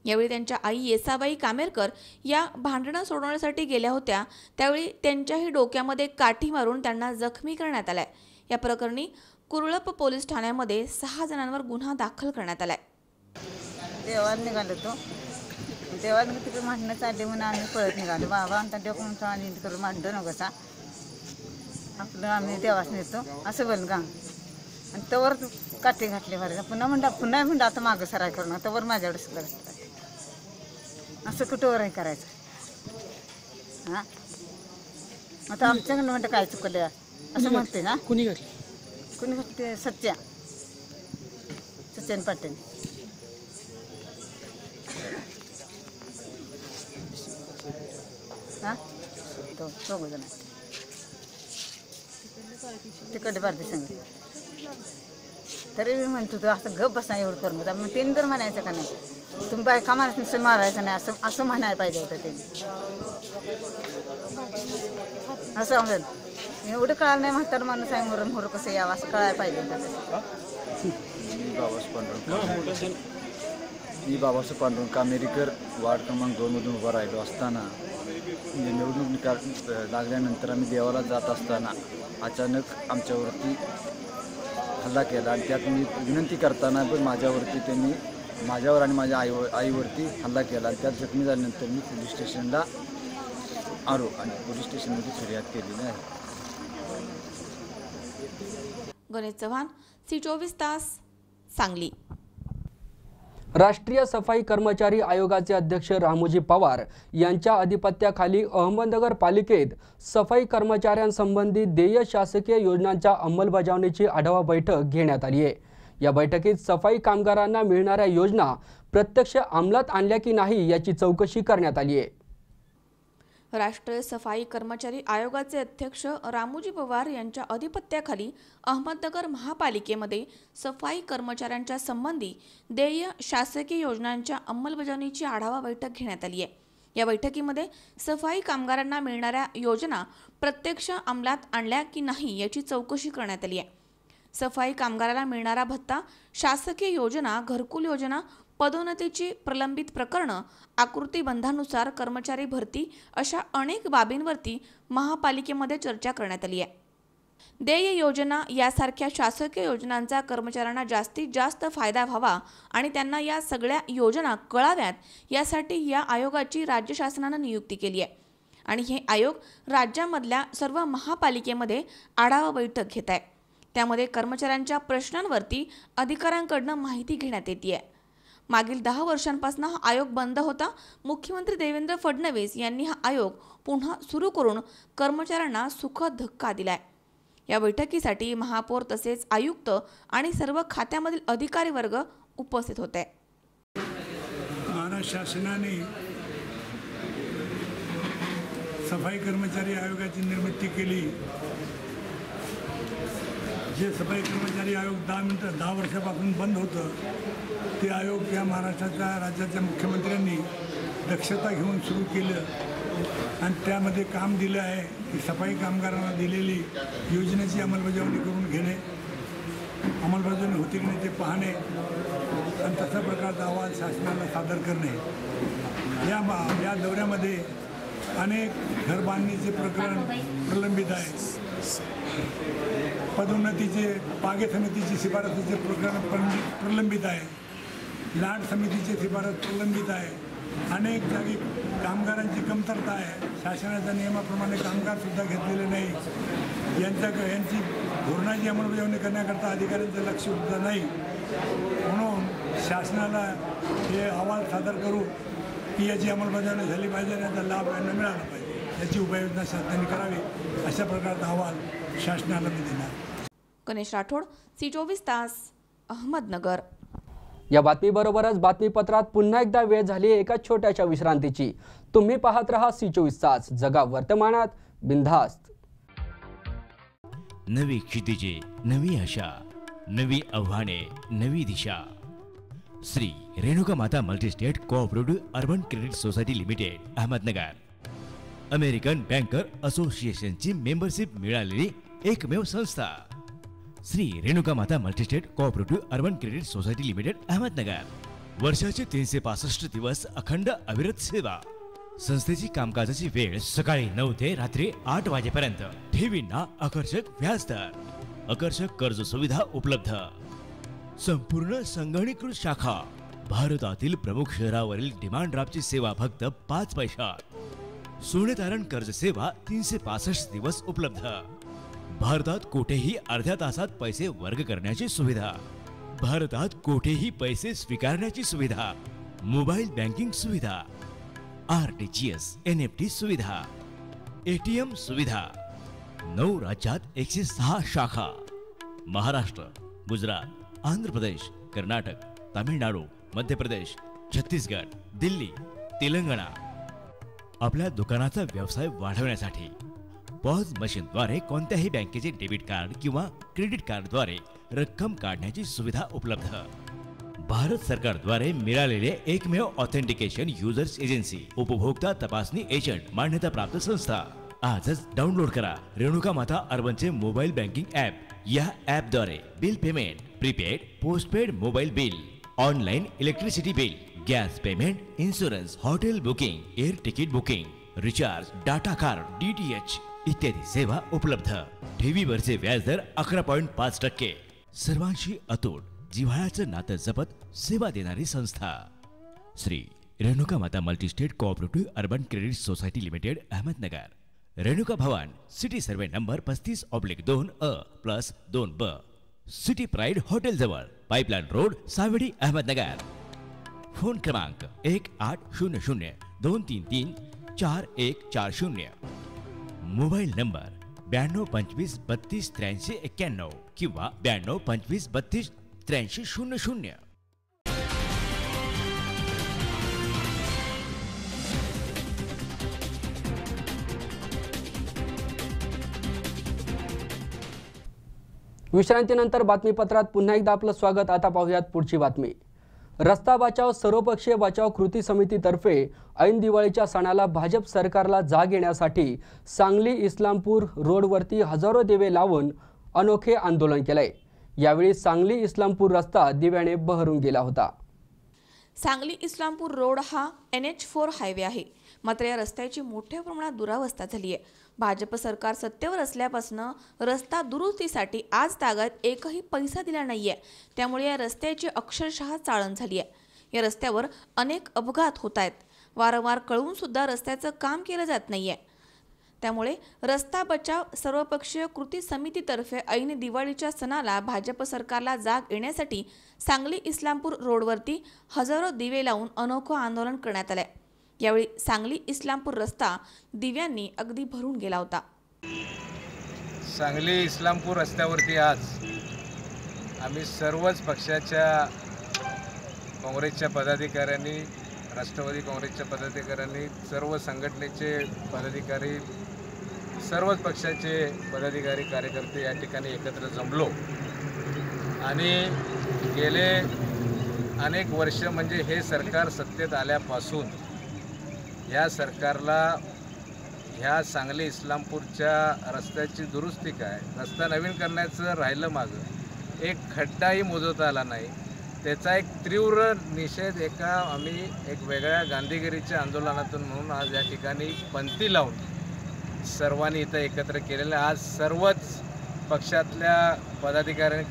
यावेळी त्यांच्या आई येसाबाई कामेरकर या भांडणं सोडवण्यासाठी गेल्या होत्या, त्यावेळी त्यांच्याही डोक्यामध्ये काठी मारून त्यांना जखमी करण्यात आलाय। या प्रकरणी कुरळप पोलीस ठाण्यामध्ये 6 जणांवर गुन्हा दाखल करण्यात आलाय। देवाला निघालो तो, देवाला तिकडे भांडणं चालले म्हणून आम्ही पळत निघालो। बाबा आमचा डोकं आणि करून भांडण नकोसा आपलं आम्ही देवास नेतो असं बोल का. आणि तवर काठी घातली बरं पुन्हा म्हणता आता मागं सराय करून तवर माझ्याकडे सुद्धा असं कुठंवरही करायचं. हां आता आमच्याकडनं म्हणतं काय चुकलं असं म्हणते ना. कुणी घातली सचिन पाटील. हां तो चौघजण तिकडे भारती संघ. तरी मी म्हणतो तू असं गप बसा एवढं करून मग त्यांनी तर म्हणायचं का नाही तुम्ही बायका माणसांचं मारायचं नाही असं म्हणायला पाहिजे होतं त्यांनी. असं म्हणत एवढं कळालं नाही म्हातार माणूस आहे मरण मोर कसं यावं असं कळायला पाहिजे होतं. मी बाबासाहेब पांडुरंग कामेरीकर वार्ड क्रमांक 2 मधून उभा राहिलो असताना निवडणूक लागल्यानंतर आम्ही देवाला जात असताना अचानक आमच्यावरती हल्ला केला आणि त्यात मी विनंती करताना पण माझ्यावर आणि माझ्या आईवरती हल्ला केला आणि त्यात जखमी झाल्यानंतर मी पोलीस स्टेशनला आलो आणि पोलीस स्टेशनमध्ये फिर्याद केलेली आहे. गणेश चव्हाण, C24 तास, सांगली. राष्ट्रीय सफाई कर्मचारी आयोगाचे अध्यक्ष रामोजी पवार यांच्या अधिपत्याखाली अहमदनगर पालिकेत सफाई कर्मचाऱ्यांसंबंधी देय शासकीय योजनांच्या अंमलबजावणीची आढावा बैठक घेण्यात आली आहे. या बैठकीत सफाई कामगारांना मिळणाऱ्या योजना प्रत्यक्ष अंमलात आणल्या की नाही याची चौकशी करण्यात आली आहे. राष्ट्रीय सफाई कर्मचारी आयोगाचे अध्यक्ष रामोजी पवार यांच्या अधिपत्याखाली अहमदनगर महापालिकेमध्ये सफाई कर्मचाऱ्यांच्या संबंधी देय शासकीय योजनांच्या अंमलबजावणीची आढावा बैठक घेण्यात आली आहे. या बैठकीमध्ये सफाई कामगारांना मिळणाऱ्या योजना प्रत्यक्ष अंमलात आणल्या की नाही याची चौकशी करण्यात आली आहे. सफाई कामगाराला मिळणारा भत्ता, शासकीय योजना, घरकुल योजना, पदोन्नतीची प्रलंबित प्रकरणं, आकृती बंधानुसार कर्मचारी भरती अशा अनेक बाबींवरती महापालिकेमध्ये चर्चा करण्यात आली आहे. देय योजना यासारख्या शासकीय योजनांचा कर्मचाऱ्यांना जास्तीत जास्त फायदा व्हावा आणि त्यांना या सगळ्या योजना कळाव्यात यासाठी या आयोगाची राज्य शासनानं नियुक्ती केली आहे आणि हे आयोग राज्यामधल्या सर्व महापालिकेमध्ये आढावा बैठक घेत आहे. त्यामध्ये कर्मचाऱ्यांच्या प्रश्नांवरती अधिकाऱ्यांकडनं माहिती घेण्यात येते आहे. मागील 10 वर्षांपासून हा आयोग बंद होता. मुख्यमंत्री देवेंद्र फडणवीस यांनी हा आयोग पुन्हा सुरू करून कर्मचाऱ्यांना सुखद धक्का दिलाय. या बैठकीसाठी महापौर तसेच आयुक्त आणि सर्व खात्यामधील अधिकारी वर्ग उपस्थित होते. महाराष्ट्र शासनाने सफाई कर्मचारी आयोगाची निर्मिती केली. जे सफाई कर्मचारी आयोग 10 वर्षापासून बंद होतं ते आयोग या महाराष्ट्राच्या राज्याच्या मुख्यमंत्र्यांनी दक्षता घेऊन सुरू केलं आणि त्यामध्ये काम दिलं आहे की सफाई कामगारांना दिलेली योजनेची अंमलबजावणी करून घेणे, अंमलबजावणी होती की नाही ते पाहणे आणि तशा प्रकारचा अहवाल शासनाला सादर करणे. या दौऱ्यामध्ये अनेक घर बांधणीचे प्रकरण प्रलंबित आहे. पदोन्नतीचे, बागे समितीची शिफारसीचे प्रकरण प्रलंबित आहे. लाट समितीची शिफारस प्रलंबित आहे. अनेक जागी कामगारांची कमतरता आहे. शासनाच्या नियमाप्रमाणे कामगारसुद्धा घेतलेले नाही. यांची धोरणाची अंमलबजावणी करण्याकरता अधिकाऱ्यांचं लक्षसुद्धा नाही. म्हणून शासनाला हे अहवाल सादर करू की याची अंमलबजावणी झाली पाहिजे आणि याचा लाभ यांना मिळाला पाहिजे. याची उपाययोजना शासनाने करावी अशा प्रकारचा अहवाल शासनाला मी देणार. गणेश राठोड, C24 तास, अहमदनगर. या बातमीबरोबरच बातमीपत्रात पुन्हा एकदा वेळ झाली एका छोट्याशा विश्रांतीची. तुम्ही पाहत रहा C24 तास, जगा वर्तमानात बिनधास्त. नवी क्षितिजे, नवी आशा, नवी आव्हाने, नवी दिशा. Shri Renuka Mata multistate cooperative urban credit society limited, Ahmednagar. American banker असोसिएशनची मेंबरशिप मिळालेली एकमेव संस्था. Shri Renuka Mata multistate cooperative urban credit society limited, Ahmednagar. वर्षाचे 365 दिवस अखंड अविरत सेवा. संस्थेची कामकाजाची वेळ सकाळी 9 ते रात्री 8 वाजेपर्यंत. ठेवींना आकर्षक व्याजदर, आकर्षक कर्ज सुविधा उपलब्ध. संपूर्ण संगणकीकृत शाखा. भारतातील प्रमुख शहरावरील डिमांड ड्राफ्टची सेवा फक्त 5 पैशात. सोने तारण कर्ज सेवा 365 दिवस उपलब्ध. भारतात कुठेही अर्ध्या तासात पैसे वर्ग करण्याची सुविधा, भारतात कुठेही पैसे स्वीकारण्याची सुविधा, मोबाईल बँकिंग सुविधा, RTGS NFT सुविधा, ATM सुविधा, 9 राज्यात 106 शाखा, महाराष्ट्र, गुजरात, आंध्र प्रदेश, कर्नाटक, तामिळनाडू, मध्य प्रदेश, छत्तीसगड, दिल्ली, तेलंगणा. आपल्या दुकानाचा व्यवसाय वाढवण्यासाठी पॉज मशीनद्वारे कोणत्याही बँकेचे डेबिट कार्ड किंवा क्रेडिट कार्डद्वारे रक्कम काढण्याची सुविधा उपलब्ध. भारत सरकारद्वारे मिळालेले एकमेव ऑथेंटिकेशन युजर्स एजन्सी, उपभोक्ता तपासणी एजंट मान्यता प्राप्त संस्था. आजच डाउनलोड करा रेणुका माता अर्बनचे मोबाईल बँकिंग ॲप. या ॲपद्वारे bill payment, prepaid, postpaid mobile bill, online electricity bill, gas payment, insurance, hotel booking, air ticket booking, recharge, data card, DTH इत्यादी सेवा उपलब्ध. ठेवीवरचे व्याजदर 11.5%. सर्वांशी अतूट जिव्हाळ्याचं नातं जपत सेवा देणारी संस्था. Shri Renuka Mata multistate cooperative urban credit society limited, Ahmednagar. Renuka Bhavan, city survey number 35/2A+2B, city pride hotel जवळ, pipeline road, Savedi, Ahmednagar. Phone क्रमांक 1800-233-4140. मोबाईल नंबर 9225328391 किंवा 9225328300. विश्रांतीनंतर बातमीपत्रात पुन्हा एकदा आपलं स्वागत. आता पाहूयात पुढची बातमी. रस्ता बचाव सर्वपक्षीय बचाव कृती समितीतर्फे ऐन दिवाळीच्या सणाला भाजप सरकारला जाग येण्यासाठी सांगली इस्लामपूर रोडवरती हजारो दिवे लावून अनोखे आंदोलन केलंय. यावेळी सांगली इस्लामपूर रस्ता दिव्याने बहरून गेला होता. सांगली इस्लामपूर रोड हा NH4 हायवे आहे, मात्र या रस्त्याची मोठ्या प्रमाणात दुरावस्था झाली आहे. भाजप सरकार सत्तेवर असल्यापासून रस्ता दुरुस्तीसाठी आज तागात एकही पैसा दिला नाहीये. त्यामुळे या रस्त्याची अक्षरशः चाळण झाली आहे. या रस्त्यावर अनेक अपघात होत आहेत. वारंवार कळवून सुद्धा रस्त्याचं काम केलं जात नाहीये. त्यामुळे रस्ता बचाव सर्वपक्षीय कृती समितीतर्फे ऐन दिवाळीच्या सणाला भाजप सरकारला जाग येण्यासाठी सांगली इस्लामपूर रोडवरती हजारो दिवे लावून अनोखं आंदोलन करण्यात आलंय. यावेळी सांगली इस्लामपूर रस्ता दिव्यांनी अगदी भरून गेला होता. सांगली इस्लामपूर रस्त्यावरती आज आम्ही सर्वच पक्षाच्या काँग्रेसच्या पदाधिकाऱ्यांनी, राष्ट्रवादी काँग्रेसच्या पदाधिकाऱ्यांनी, सर्व संघटनेचे पदाधिकारी, सर्वच पक्षाचे पदाधिकारी कार्यकर्ते या ठिकाणी एकत्र जमलो आणि गेले अनेक वर्ष म्हणजे हे सरकार सत्तेत आल्यापासून या सरकारला ह्या सांगली इस्लामपूरच्या रस्त्याची दुरुस्ती काय, रस्ता नवीन करण्याचं राहिलं मागं, एक खड्डाही मोजवता आला नाही. त्याचा एक तीव्र निषेध आम्ही एक वेगळ्या गांधीगिरीच्या आंदोलनातून म्हणून आज या ठिकाणी पंक्ती लावून सर्वांनी इथं एकत्र केलेलं. आज सर्वच पक्षातल्या पदाधिकारी,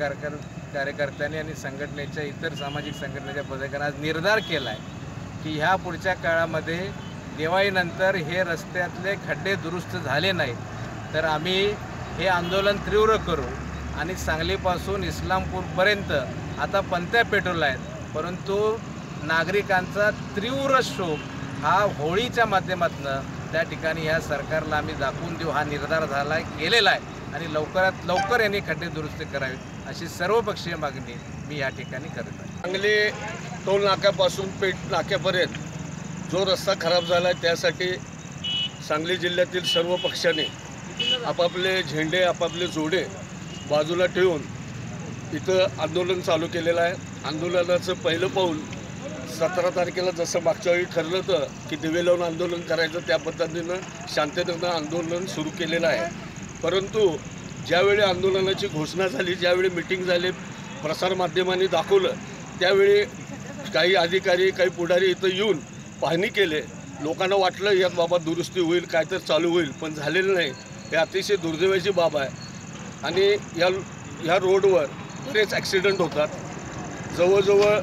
कार्यकर्त्यांनी आणि संघटनेच्या इतर सामाजिक संघटनेच्या पदाधिकाऱ्यांनी आज निर्धार केला आहे की ह्या पुढच्या काळामध्ये दिवाळीनंतर हे रस्त्यातले खड्डे दुरुस्त झाले नाहीत तर आम्ही हे आंदोलन तीव्र करू आणि सांगलीपासून इस्लामपूरपर्यंत आता पंत्या पेटवल्या आहेत. परंतु नागरिकांचा तीव्र शोक हा होळीच्या माध्यमातून त्या ठिकाणी ह्या सरकारला आम्ही दाखवून देऊ हा निर्धार झाला आहे, केलेला आहे आणि लवकरात लवकर यांनी खड्डे दुरुस्ती करावी अशी सर्वपक्षीय मागणी मी या ठिकाणी करत आहे. सांगली टोल नाक्यापासून पेठ नाक्यापर्यंत जो रस्ता खराब झाला आहे त्यासाठी सांगली जिल्ह्यातील सर्व पक्षाने आपापले झेंडे, आपापले जोडे बाजूला ठेवून इथं आंदोलन चालू केलेलं आहे. आंदोलनाचं पहिलं पाऊल 17 तारखेला जसं मागच्या वेळी ठरलं होतं की दिवे लावून आंदोलन करायचं, त्या पद्धतीनं शांततेनं आंदोलन सुरू केलेलं आहे. परंतु ज्यावेळी आंदोलनाची घोषणा झाली, ज्यावेळी मिटिंग झाली, प्रसारमाध्यमांनी दाखवलं, त्यावेळी काही अधिकारी, काही पुढारी इथं येऊन पाहणी केले. लोकांना वाटलं यात बाबा दुरुस्ती होईल, काय तर चालू होईल, पण झालेलं नाही. हे अतिशय दुर्दैवाची बाब आहे. आणि ह्या रोडवर बरेच ॲक्सिडेंट होतात. जवळजवळ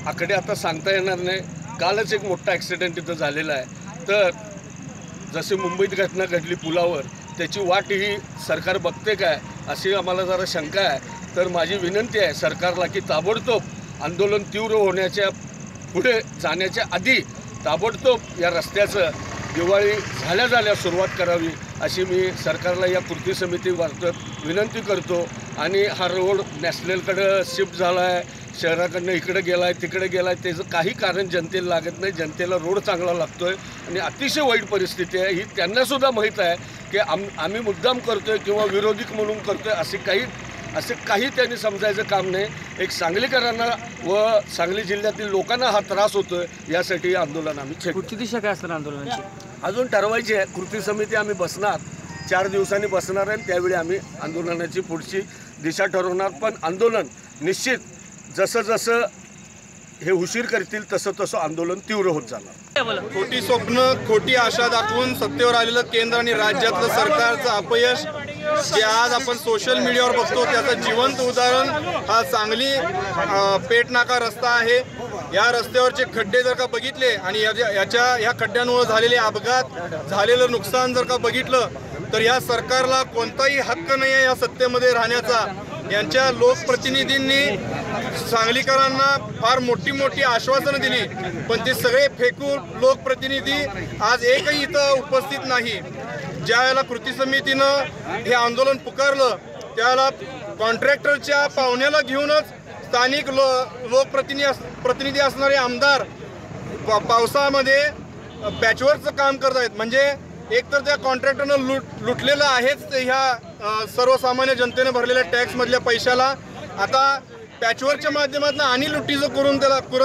आकडे आता सांगता येणार नाही. कालच एक मोठा ॲक्सिडेंट इथं झालेला आहे. तर जसे मुंबईत घटना घडली पुलावर, त्याची वाट ही सरकार बघते काय अशी आम्हाला जरा शंका आहे. तर माझी विनंती आहे सरकारला की ताबडतोब आंदोलन तीव्र होण्याच्या पुढे जाण्याच्या आधी ताबडतोब या रस्त्याचं दिवाळी झाल्या सुरुवात करावी अशी मी सरकारला या कृती समितीमार्फत विनंती करतो. आणि हा रोड नॅशनलकडं शिफ्ट झाला आहे, शहराकडनं इकडे गेला आहे तिकडे गेला आहे, त्याचं काही कारण जनतेला लागत नाही. जनतेला रोड चांगला लागतो आहे आणि अतिशय वाईट परिस्थिती आहे ही त्यांनासुद्धा माहीत आहे की आम्ही मुद्दाम करतो आहे किंवा विरोधी म्हणून करतो आहे असे काही त्यांनी समजायचं काम नाही. एक सांगलीकरांना व सांगली जिल्ह्यातील लोकांना हा त्रास होतोय यासाठी आंदोलन आम्ही पुढची दिशा काय असणार आंदोलनाची अजून ठरवायची आहे. कृती समिती आम्ही बसणार 4 दिवसांनी बसणार आहे. त्यावेळी आम्ही आंदोलनाची पुढची दिशा ठरवणार. पण आंदोलन निश्चित जसं हे उशीर करतील तसं आंदोलन तीव्र होत जाणार. खोटी स्वप्न खोटी आशा दाखवून सत्तेवर आलेलं केंद्र आणि राज्यातलं सरकारचं अपयश जे आज आपण सोशल मीडियावर बघतो त्याचं जिवंत उदाहरण हा सांगली पेटनाका रस्ता आहे. या रस्त्यावरचे खड्डे जर का बघितले आणि या खड्ड्यांमुळे झालेले अपघात झालेलं नुकसान जर का बघितलं तर या सरकारला कोणताही हक्क नाही आहे या सत्तेमध्ये राहण्याचा. यांच्या लोकप्रतिनिधींनी सांगलीकरांना फार मोठी आश्वासनं दिली पण ते सगळे फेकून लोकप्रतिनिधी आज एकही इथं उपस्थित नाही. ज्या वेळेला कृती समितीनं हे आंदोलन पुकारलं त्यावेळेला कॉन्ट्रॅक्टरच्या पाहुण्याला घेऊनच स्थानिक प्रतिनिधी असणारे आमदार पावसामध्ये पॅचवर्कचं काम करत आहेत. म्हणजे एकतर त्या कॉन्ट्रॅक्टरनं लुटलेलं आहेच ह्या सर्वसामान्य जनतेने भरलेल्या टॅक्समधल्या पैशाला. आता पॅचवर्कच्या माध्यमातून आणि लुटीचं करून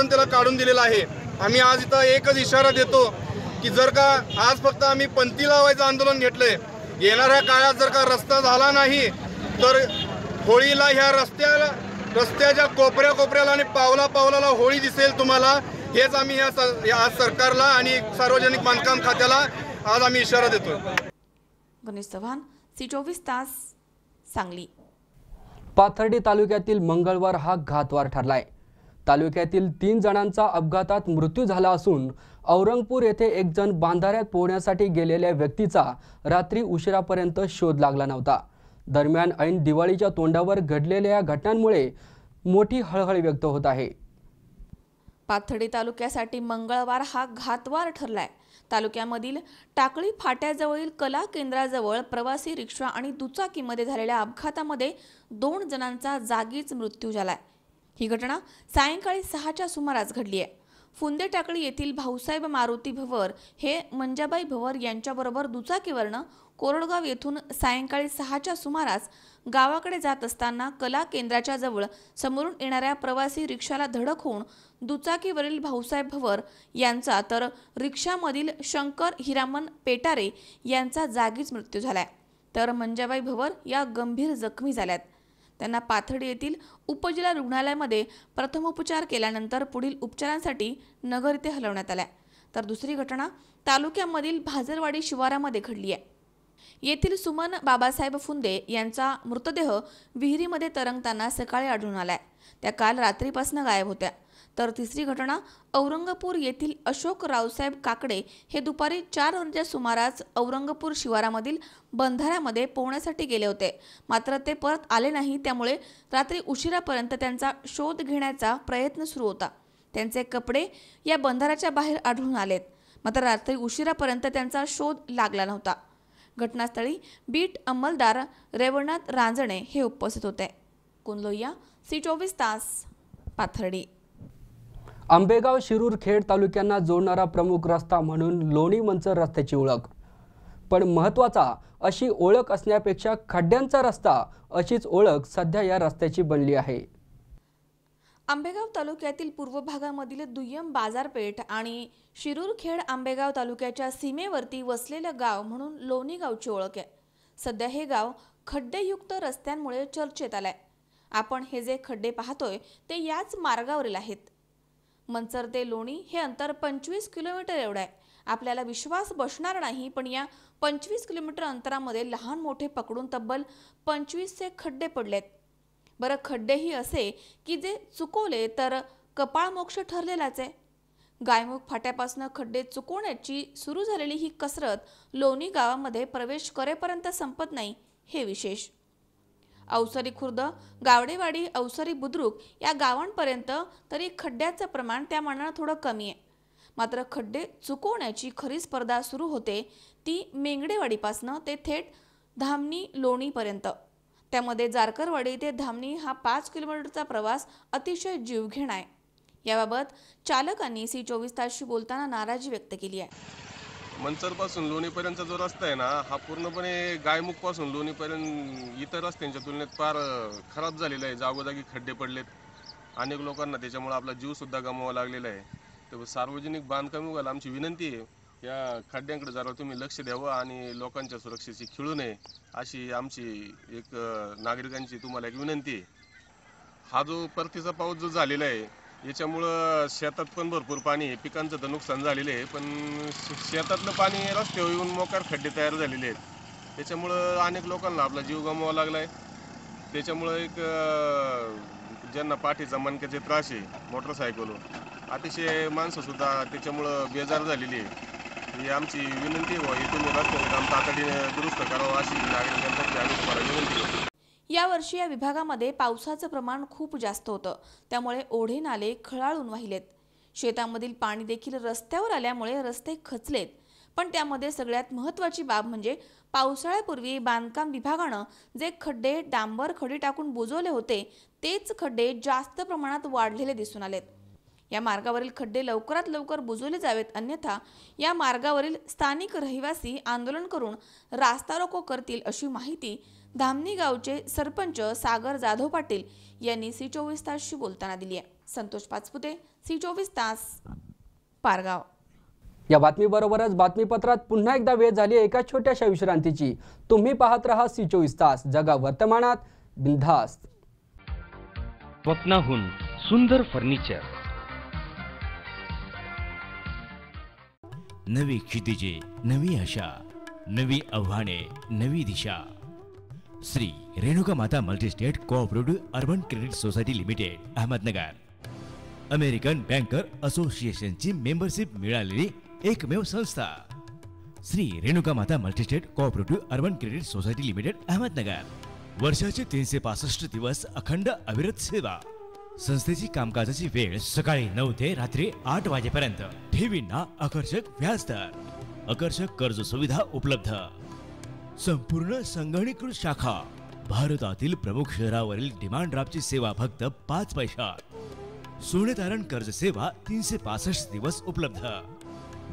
त्याला काढून दिलेलं आहे. आम्ही आज इथं एकच इशारा देतो की जर का आज फक्त आम्ही पंथी लावायचं आंदोलन घेतलंय, येणाऱ्या काळात जर का रस्ता झाला नाही तर होळीला ह्या रस्त्याच्या कोपऱ्याला आणि पावलाला होळी दिसेल तुम्हाला. हेच आम्ही या सरकारला आणि सार्वजनिक बांधकाम खात्याला आज आम्ही इशारा देतोय. गणेश चव्हाण, C24 तास, सांगली. पाथर्डी तालुक्यातील मंगळवार हा घातवार ठरलाय. तालुक्यातील 3 जणांचा अपघातात मृत्यू झाला असून औरंगपूर येथे एक जण बांधाऱ्यात पोहण्यासाठी गेलेल्या व्यक्तीचा रात्री उशिरापर्यंत शोध लागला नव्हता. दरम्यान ऐन दिवाळीच्या तोंडावर घडलेल्या या घटनांमुळे मोठी हळहळ व्यक्त होत आहे. पाथर्डी तालुक्यासाठी मंगळवार हा घातवार ठरलाय. तालुक्यामधील टाकळी फाट्याजवळील कला केंद्राजवळ प्रवासी रिक्षा आणि दुचाकीमध्ये झालेल्या अपघातामध्ये 2 जणांचा जागीच मृत्यू झालाय. ही घटना सायंकाळी 6च्या सुमारास घडली आहे. फुंदे टाकळी येथील भाऊसाहेब मारुती भवर हे मंजाबाई भवर यांच्याबरोबर दुचाकीवरनं कोरडगाव येथून सायंकाळी 6च्या सुमारास गावाकडे जात असताना कला केंद्राच्या जवळ समोरून येणाऱ्या प्रवासी रिक्षाला धडक होऊन दुचाकीवरील भाऊसाहेब भवर यांचा तर रिक्षामधील शंकर हिरामन पेटारे यांचा जागीच मृत्यू झालाय. तर मंजाबाई भवर या गंभीर जखमी झाल्यात. त्यांना पाथर्डी येथील उपजिल्हा रुग्णालयामध्ये प्रथमोपचार केल्यानंतर पुढील उपचारांसाठी नगर येथे हलवण्यात आल्या. तर दुसरी घटना तालुक्यामधील भाजरवाडी शिवारामध्ये घडली आहे. येथील सुमन बाबासाहेब फुंदे यांचा मृतदेह विहिरीमध्ये तरंगताना सकाळी आढळून आलाय. त्या काल रात्रीपासून गायब होत्या. तर तिसरी घटना औरंगपूर येथील अशोक रावसाहेब काकडे हे दुपारी 4 वाजण्याच्या सुमारास औरंगपूर शिवारामधील बंधाऱ्यामध्ये पोहण्यासाठी गेले होते. मात्र ते परत आले नाही. त्यामुळे रात्री उशिरापर्यंत त्यांचा शोध घेण्याचा प्रयत्न सुरू होता. त्यांचे कपडे या बंधाऱ्याच्या बाहेर आढळून आलेत. मात्र रात्री उशिरापर्यंत त्यांचा शोध लागला नव्हता. घटनास्थळी बीट अंमलदार रेवणनाथ रांजणे हे उपस्थित होते. कुंलोया, C24 तास, पाथर्डी. आंबेगाव शिरूर खेड तालुक्यांना जोडणारा प्रमुख रस्ता म्हणून लोणी मंचर रस्त्याची ओळख. पण महत्त्वाचा अशी ओळख असण्यापेक्षा खड्ड्यांचा रस्ता अशीच ओळख सध्या या रस्त्याची बनली आहे. आंबेगाव तालुक्यातील पूर्व भागामधील दुय्यम बाजारपेठ आणि शिरूरखेड आंबेगाव तालुक्याच्या सीमेवरती वसलेलं गाव म्हणून लोणी गावची ओळख आहे. सध्या हे गाव खड्डेयुक्त रस्त्यांमुळे चर्चेत आलंय. आपण हे जे खड्डे पाहतोय ते याच मार्गावरील आहेत. मंचर ते लोणी हे अंतर 25 किलोमीटर एवढं आहे. आपल्याला विश्वास बसणार नाही, पण या 25 किलोमीटर अंतरामध्ये लहान मोठे पकडून तब्बल 25चे खड्डे पडलेत. बरं, खड्डेही असे की जे चुकवले तर कपाळ मोक्ष ठरलेलाच आहे. गायमुख फाट्यापासून खड्डे चुकवण्याची सुरू झालेली ही कसरत लोणी गावामध्ये प्रवेश करेपर्यंत संपत नाही, हे विशेष. अवसरी खुर्द, गावडेवाडी, अवसरी बुद्रुक या गावांपर्यंत तरी खड्ड्याचं प्रमाण त्या मानानं थोडं कमी आहे. मात्र खड्डे चुकवण्याची खरी स्पर्धा सुरू होते ती मेंगडेवाडीपासनं ते थेट धामणी लोणीपर्यंत. त्यामध्ये जारकरवाडी ते धामणी हा 5 किलोमीटरचा प्रवास अतिशय जीवघेणा आहे. याबाबत चालकांनी C24 तासशी बोलताना नाराजी व्यक्त केली आहे. मंचरपासून लोणीपर्यंतचा जो रस्ता आहे ना, हा पूर्णपणे गायमुखपासून लोणीपर्यंत इतर रस्त्यांच्या तुलनेत फार खराब झालेला आहे. जागोजागी खड्डे पडलेत. अनेक लोकांना त्याच्यामुळे आपला जीवसुद्धा गमवावा लागलेला आहे. तर सार्वजनिक बांधकाम विभागाला आमची विनंती आहे, या खड्ड्यांकडे जरा तुम्ही लक्ष द्यावं आणि लोकांच्या सुरक्षेची खिळू नये, अशी आमची एक नागरिकांची तुम्हाला एक विनंती आहे. हा जो परतीचा पाऊस जो झालेला आहे, याच्यामुळं शेतात पण भरपूर पाणी आहे. पिकांचं तर नुकसान झालेलं आहे, पण शेतातलं पाणी रस्त्यावर येऊन मोकार खड्डे तयार झालेले आहेत. त्याच्यामुळं अनेक लोकांना आपला जीव गमवावा लागला आहे. त्याच्यामुळं एक ज्यांना पाठीचा मणक्याचे त्रास आहे, मोटरसायकलवर अतिशय माणसंसुद्धा त्याच्यामुळं बेजार झालेली आहे. ही आमची विनंती आहे, हे तुम्ही रस्त्याचं काम तातडीने दुरुस्त करावं, अशी नागरिकांतर्फे आम्ही तुम्हाला विनंती करतो. यावर्षी या विभागामध्ये पावसाचं प्रमाण खूप जास्त होतं, त्यामुळे ओढे नाले खळाळून वाहिलेत. शेतामधील पाणी देखील रस्त्यावर आल्यामुळे रस्ते खचलेत. पण त्यामध्ये सगळ्यात महत्त्वाची बाब म्हणजे पावसाळ्यापूर्वी बांधकाम विभागानं जे खड्डे डांबर खडी टाकून बुजवले होते, तेच खड्डे जास्त प्रमाणात वाढलेले दिसून आलेत. या मार्गावरील खड्डे लवकरात लवकर बुजवले जावेत, अन्यथा या मार्गावरील स्थानिक रहिवासी आंदोलन करून रास्ता रोको करतील, अशी माहिती धामणी गावचे सरपंच सागर जाधव पाटील यांनी C24 तासशी बोलताना दिली आहे. संतोष पाचपुते, C24 तास, पारगाव. या बातमीबरोबरच बातमीपत्रात पुन्हा एकदा वेळ झाली एका छोट्याशा विश्रांतीची. तुम्ही पाहत रहा C24 तास, जगा वर्तमानात बिनधास्त. स्वप्नाहून सुंदर फर्निचर, नवी क्षितिजे, नवी आशा, नवी आव्हाने, नवी दिशा. Shri Renuka Mata multistate cooperative urban credit society limited, Ahmednagar. American banker असोसिएशनची मेंबरशिप मिळालेली एकमेव संस्था. Shri Renuka Mata multistate cooperative urban credit society limited, Ahmednagar. वर्षाचे 365 दिवस अखंड अविरत सेवा. संस्थेची कामकाजाची वेळ सकाळी 9 ते रात्री 8 वाजेपर्यंत. ठेवींना आकर्षक व्याजदर, आकर्षक कर्ज सुविधा उपलब्ध. संपूर्ण संगणकीकृत शाखा. भारतातील प्रमुख शहरावरील डिमांड ड्राफ्टची सेवा फक्त 5 पैशात. सोने तारण कर्ज सेवा 365 दिवस उपलब्ध.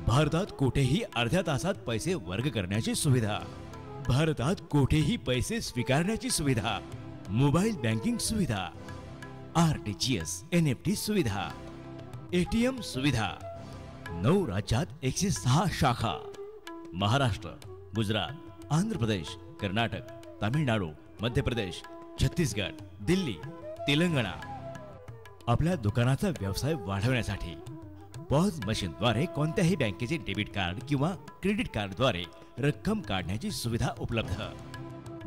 भारतात कोठेही अर्ध्या तासात पैसे वर्ग करण्याची सुविधा. भारतात कोठेही पैसे स्वीकारण्याची सुविधा. मोबाईल बँकिंग सुविधा, RTGS, NFT सुविधा, ATM सुविधा. 9 राज्यात 106 शाखा. महाराष्ट्र, गुजरात, आंध्र प्रदेश, कर्नाटक, तामिळनाडू, मध्य प्रदेश, छत्तीसगड, दिल्ली, तेलंगणा. आपल्या दुकानाचा व्यवसाय वाढवण्यासाठी पॉज मशीनद्वारे कोणत्याही बँकेचे डेबिट कार्ड किंवा क्रेडिट कार्डद्वारे रक्कम काढण्याची सुविधा उपलब्ध.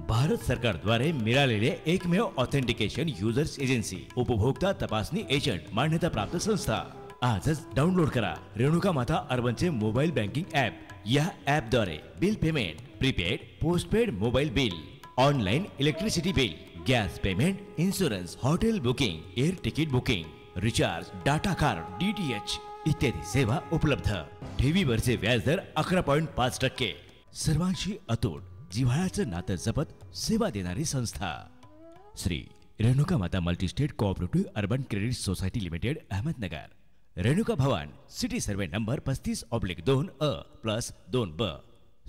भारत सरकारद्वारे मिळालेले एकमेव ऑथेंटिकेशन युजर्स एजन्सी, उपभोक्ता तपासणी एजंट मान्यता प्राप्त संस्था. आजच डाउनलोड करा रेणुका माता अर्बनचे मोबाईल बँकिंग ॲप. या ॲपद्वारे bill payment, prepaid, postpaid mobile bill, online electricity bill, gas payment, insurance, hotel booking, air ticket booking, recharge, data card, DTH इत्यादी सेवा उपलब्ध. ठेवीवरचे व्याजदर 11.5%. सर्वांशी अतूट जिव्हाळ्याचं नातं जपत सेवा देणारी संस्था. Shri Renuka Mata multistate cooperative urban credit society limited, Ahmednagar. Renuka Bhavan, city survey number 35/2A+2B,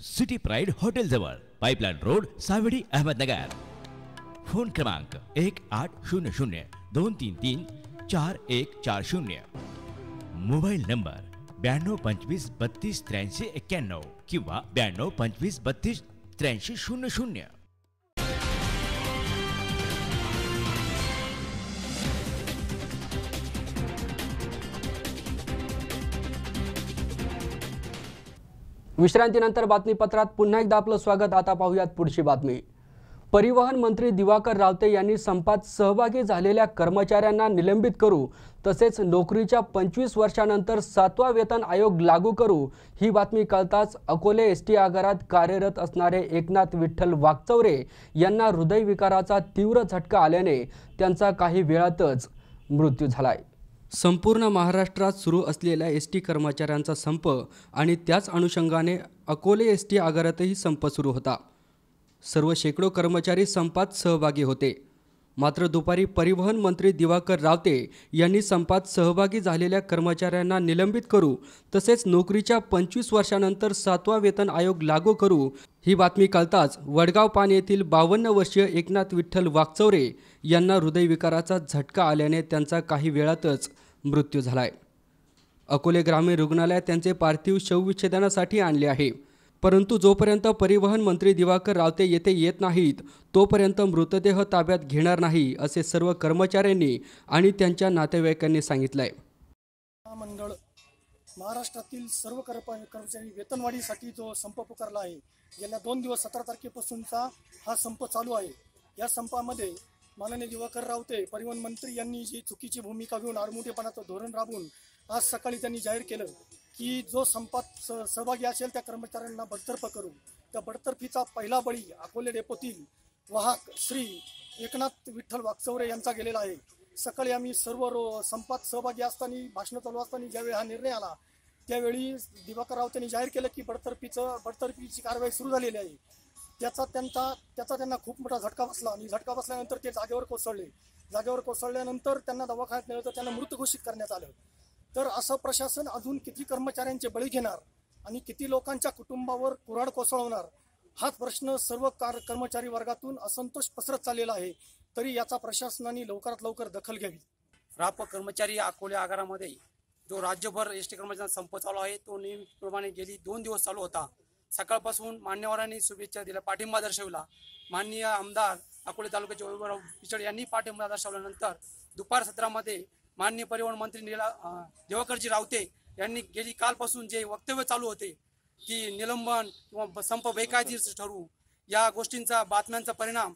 city pride hotel जवळ, pipeline road, Savedi, Ahmednagar. Phone क्रमांक 1800-233-4140. मोबाईल नंबर 9225328391 किंवा 9225328300. विश्रांतीनंतर बातमीपत्रात पुन्हा एकदा आपलं स्वागत. आता पाहूयात पुढची बातमी. परिवहन मंत्री दिवाकर रावते यांनी संपात सहभागी झालेल्या कर्मचाऱ्यांना निलंबित करू तसेच नोकरीच्या 25 वर्षांनंतर 7वा वेतन आयोग लागू करू ही बातमी कळताच अकोले एसटी आगारात कार्यरत असणारे एकनाथ विठ्ठल वागचौरे यांना हृदयविकाराचा तीव्र झटका आल्याने त्यांचा काही वेळातच मृत्यू झालाय। संपूर्ण महाराष्ट्रात सुरू असलेल्या एसटी कर्मचाऱ्यांचा संप आणि त्याच अनुषंगाने अकोले एसटी आगारातही संप सुरू होता। सर्व शेकडो कर्मचारी संपात सहभागी होते। मात्र दुपारी परिवहन मंत्री दिवाकर रावते यांनी संपात सहभागी झालेल्या कर्मचाऱ्यांना निलंबित करू तसेच नोकरीच्या 25 वर्षांनंतर 7वा वेतन आयोग लागू करू ही बातमी कळताच वडगाव पान येथील 52 वर्षीय एकनाथ विठ्ठल वागचौरे यांना हृदयविकाराचा झटका आल्याने त्यांचा काही वेळातच मृत्यू झालाय। अकोले ग्रामीण रुग्णालयात त्यांचे पार्थिव शवविच्छेदनासाठी आणले आहे, परंतु जोपर्यंत परिवहन मंत्री दिवाकर रावते येथे येत नाहीत तोपर्यंत मृतदेह ताब्यात घेणार नाही असे सर्व कर्मचाऱ्यांनी आणि त्यांच्या नातेवाईकांनी सांगितलंय। मंडळ महाराष्ट्रातील सर्व कर्मचारी वेतनवाढीसाठी जो संप पुकारला आहे, गेल्या 2 दिवस 17 तारखेपासूनचा हा संप चालू आहे। या संपामध्ये माननीय दिवाकर रावते परिवहन मंत्री यांनी जी चुकीची भूमिका घेऊन आडमुठेपणाचं धोरण राबवून आज सकाळी त्यांनी जाहीर केलं की जो संपात सहभागी असेल त्या कर्मचाऱ्यांना बडतर्फ करू। त्या बडतर्फीचा पहिला बळी अकोले डेपोतील वाहक श्री एकनाथ विठ्ठल वागचौरे यांचा गेलेला आहे। सकाळी आम्ही सर्व संपात सहभागी असताना भाषण चालू असताना ज्यावेळी हा निर्णय आला त्यावेळी दिवाकर रावतेंनी जाहीर केलं की बडतर्फीची कारवाई सुरू झालेली आहे। त्याचा त्यांना खूप मोठा झटका बसला आणि झटका बसल्यानंतर ते जागेवर कोसळल्यानंतर त्यांना दवाखान्यात नेलं तर त्यांना मृत घोषित करण्यात आलं। तर असं प्रशासन अजून किती कर्मचाऱ्यांचे बळी घेणार आणि किती लोकांच्या कुटुंबावर कुऱ्हाड कोसळवणार हाच प्रश्न सर्व कर्मचारी वर्गातून असंतोष पसरत चाललेला आहे। तरी याचा प्रशासनाने लवकरात लवकर दखल घ्यावी। राप कर्मचारी अकोले आगारामध्ये जो राज्यभर एसटी कर्मचाऱ्यांचा संप चालू आहे तो नेहमीप्रमाणे गेली 2 दिवस चालू होता। सकाळपासून मान्यवरांनी शुभेच्छा दिल्या, पाठिंबा दर्शवला। माननीय आमदार अकोले तालुक्याचे वैभवराव पिचड यांनी पाठिंबा दर्शवल्यानंतर दुपार सत्रामध्ये माननीय परिवहन मंत्री दिवाकरजी रावते यांनी गेली कालपासून जे वक्तव्य चालू होते की निलंबन किंवा संप बेकायदेशीर ठरवू या गोष्टींचा बातम्यांचा परिणाम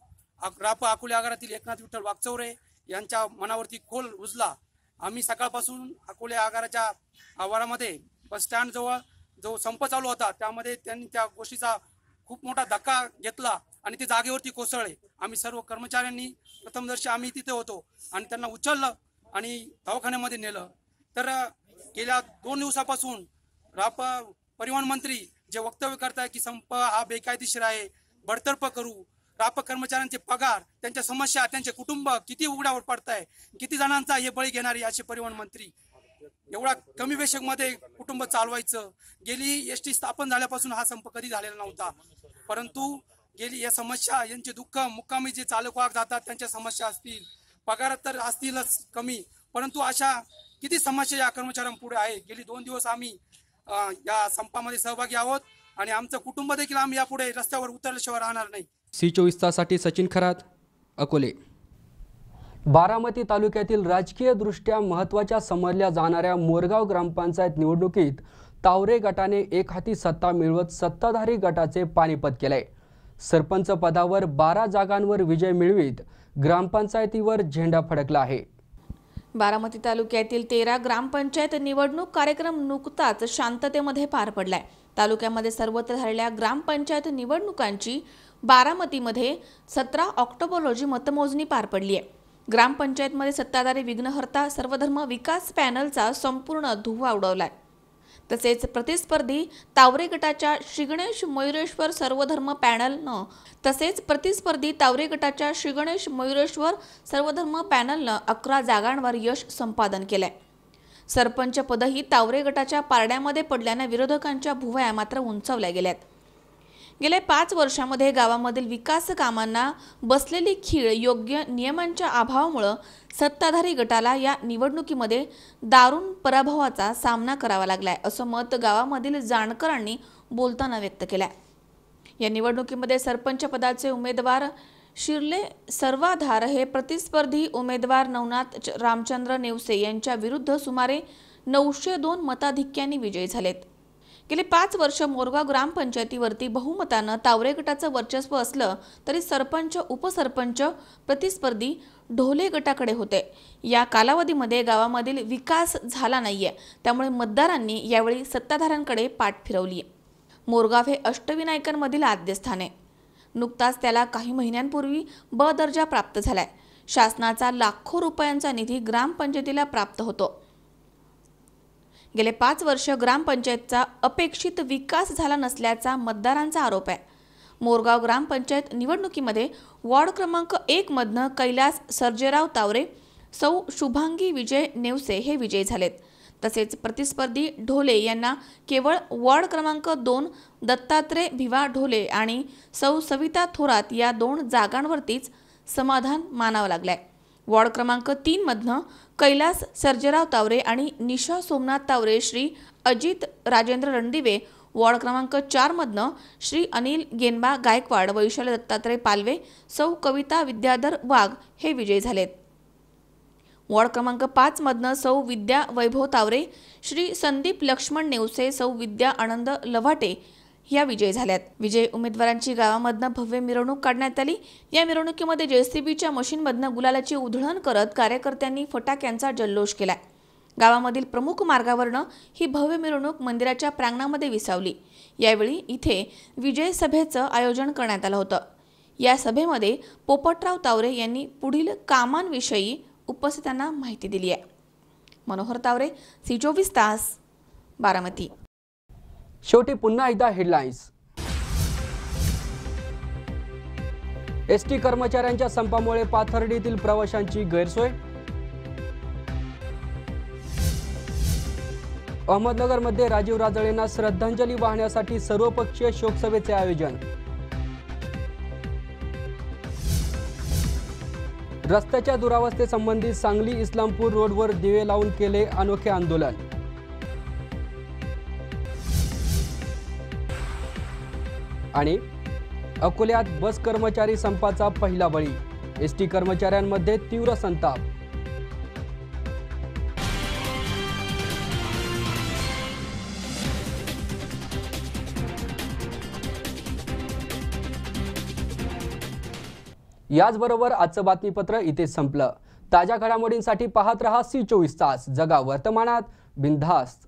राप अकोले आगारातील एकनाथ विठ्ठल वागचौरे यांच्या मनावरती खोल रुजला। आम्ही सकाळपासून अकोले आगाराच्या आवारामध्ये बस स्टँड जवळ जो संप चालू होता त्यामध्ये त्यांनी त्या गोष्टीचा खूप मोठा धक्का घेतला आणि ते जागेवरती कोसळले। आम्ही सर्व कर्मचाऱ्यांनी प्रथमदर्शी आम्ही तिथे होतो आणि त्यांना उचललं आणि दवाखान्यामध्ये नेलं। तर गेल्या 2 दिवसापासून राप परिवहन मंत्री जे वक्तव्य करताय की संप हा बेकायदेशीर आहे, बडतर्फ करू, राप कर्मचाऱ्यांचे पगार, त्यांच्या समस्या, त्यांचे कुटुंब किती उघड्यावर पडताय, किती जणांचा हे बळी घेणारे असे परिवहन मंत्री एवढा कमी वेशकमध्ये कुटुंब चालवायचं। गेली एसटी स्थापन झाल्यापासून हा संप कधी झालेला नव्हता, परंतु गेली या समस्या यांचे दुःख मुक्कामी जे चालक वाहक जातात त्यांच्या समस्या असतील, पगारात तर असतीलच कमी, परंतु अशा किती समस्या या कर्मचाऱ्यांपुढे आहे। गेली 2 दिवस आम्ही या संपामध्ये सहभागी आहोत आणि आमचं कुटुंब देखील आम्ही यापुढे रस्त्यावर उतरल्याशिवाय राहणार नाही। C24 तासाठी सचिन खरात, अकोले। बारामती तालुक्यातील राजकीय दृष्ट्या महत्त्वाच्या समजल्या जाणाऱ्या मोरगाव ग्रामपंचायत निवडणुकीत तावरे गटाने एकहाती सत्ता मिळवत सत्ताधारी गटाचे पानिपत केले। सरपंच पदावर 12 जागांवर विजय मिळवित ग्रामपंचायतीवर झेंडा फडकला आहे। बारामती तालुक्यातील 13 ग्रामपंचायत निवडणूक कार्यक्रम नुकताच शांततेमध्ये पार पडलाय। तालुक्यामध्ये सर्वत्र झालेल्या ग्रामपंचायत निवडणुकांची बारामतीमध्ये 17 ऑक्टोबर रोजी मतमोजणी पार पडली आहे। ग्रामपंचायतमध्ये सत्ताधारी विघ्नहर्ता सर्वधर्म विकास पॅनलचा संपूर्ण धुव्वा उडवलाय। तसेच प्रतिस्पर्धी तावरे गटाच्या श्रीगणेश मयुरेश्वर सर्वधर्म पॅनलनं 11 जागांवर यश संपादन केलंय। सरपंच पदही तावरे गटाच्या पारड्यामध्ये पडल्याने विरोधकांच्या भुवया मात्र उंचावल्या गेल्यात। गेल्या 5 वर्षांमध्ये गावामधील विकास कामांना बसलेली खीळ योग्य नियमांच्या अभावामुळे सत्ताधारी गटाला या निवडणुकीमध्ये दारुण पराभवाचा सामना करावा लागलाय असं मत गावामधील जाणकारांनी बोलताना व्यक्त केलंय। या निवडणुकीमध्ये सरपंच पदाचे उमेदवार शिर्ले सर्वाधार हे प्रतिस्पर्धी उमेदवार नवनाथ रामचंद्र नेवसे यांच्या विरुद्ध सुमारे 902 मताधिक्यांनी विजयी झालेत। गेली 5 वर्ष मोरगाव ग्रामपंचायतीवरती बहुमतानं तावरे गटाचं वर्चस्व असलं तरी सरपंच उपसरपंच प्रतिस्पर्धी ढोले गटाकडे होते। या कालावधीमध्ये गावामधील विकास झाला नाहीये, त्यामुळे मतदारांनी यावेळी सत्ताधाऱ्यांकडे पाठ फिरवली। मोरगाव हे अष्टविनायकांमधील आद्य स्थान आहे। नुकताच त्याला काही महिन्यांपूर्वी ब दर्जा प्राप्त झालाय। शासनाचा लाखो रुपयांचा निधी ग्रामपंचायतीला प्राप्त होतो। गेले 5 वर्ष ग्रामपंचायतचा अपेक्षित विकास झाला नसल्याचा मतदारांचा आरोप आहे। मोरगाव ग्रामपंचायत निवडणुकीमध्ये वॉर्ड क्रमांक 1 मधनं कैलास सर्जेराव तावरे, सौ शुभांगी विजय नेवसे हे विजयी झालेत। तसेच प्रतिस्पर्धी ढोले यांना केवळ वॉर्ड क्रमांक 2 दत्तात्रय भिवा ढोले आणि सौ सविता थोरात या 2 जागांवरतीच समाधान मानावं लागलंय। वॉर्ड क्रमांक 3 मधनं कैलास सर्जेराव तावरे आणि निशा सोमनाथ तावरे, श्री अजित राजेंद्र रणदिवे, वॉर्ड क्रमांक 4 मधनं श्री अनिल गेनबा गायकवाड, वैशाली दत्तात्रय पालवे, सौ कविता विद्याधर वाघ हे विजयी झालेत। वॉर्ड क्रमांक 5 मधनं सौ विद्या वैभव तावरे, श्री संदीप लक्ष्मण नेवसे, सौ विद्या आनंद लव्हाटे या विजयी झाल्यात। विजयी उमेदवारांची गावामधनं भव्य मिरवणूक काढण्यात आली। या मिरवणुकीमध्ये जेसीबीच्या मशीनमधनं गुलालाची उधळण करत कार्यकर्त्यांनी फटाक्यांचा जल्लोष केलाय। गावामधील प्रमुख मार्गावरनं ही भव्य मिरवणूक मंदिराच्या प्रांगणामध्ये विसावली। यावेळी इथे विजय सभेचं आयोजन करण्यात आलं होतं। या सभेमध्ये पोपटराव तावरे यांनी पुढील कामांविषयी उपस्थितांना माहिती दिली आहे। मनोहर तावरे, C24 तास, बारामती। शेवटी पुन्हा एकदा हेडलाईन्स। एसटी कर्मचाऱ्यांच्या संपामुळे पाथर्डीतील प्रवाशांची गैरसोय। अहमदनगरमध्ये राजीव राजळेंना श्रद्धांजली वाहण्यासाठी सर्वपक्षीय शोकसभेचे आयोजन। रस्त्याच्या दुरावस्थेसंबंधी सांगली इस्लामपूर रोडवर दिवे लावून केले अनोखे आंदोलन। आणि अकोल्यात बस कर्मचारी संपाचा पहिला बळी, एसटी कर्मचाऱ्यांमध्ये तीव्र संताप। याचबरोबर आजचं बातमीपत्र इथेच संपलं। ताज्या घडामोडींसाठी पाहत रहा C24 तास। जगा वर्तमानात, बिनधास्त।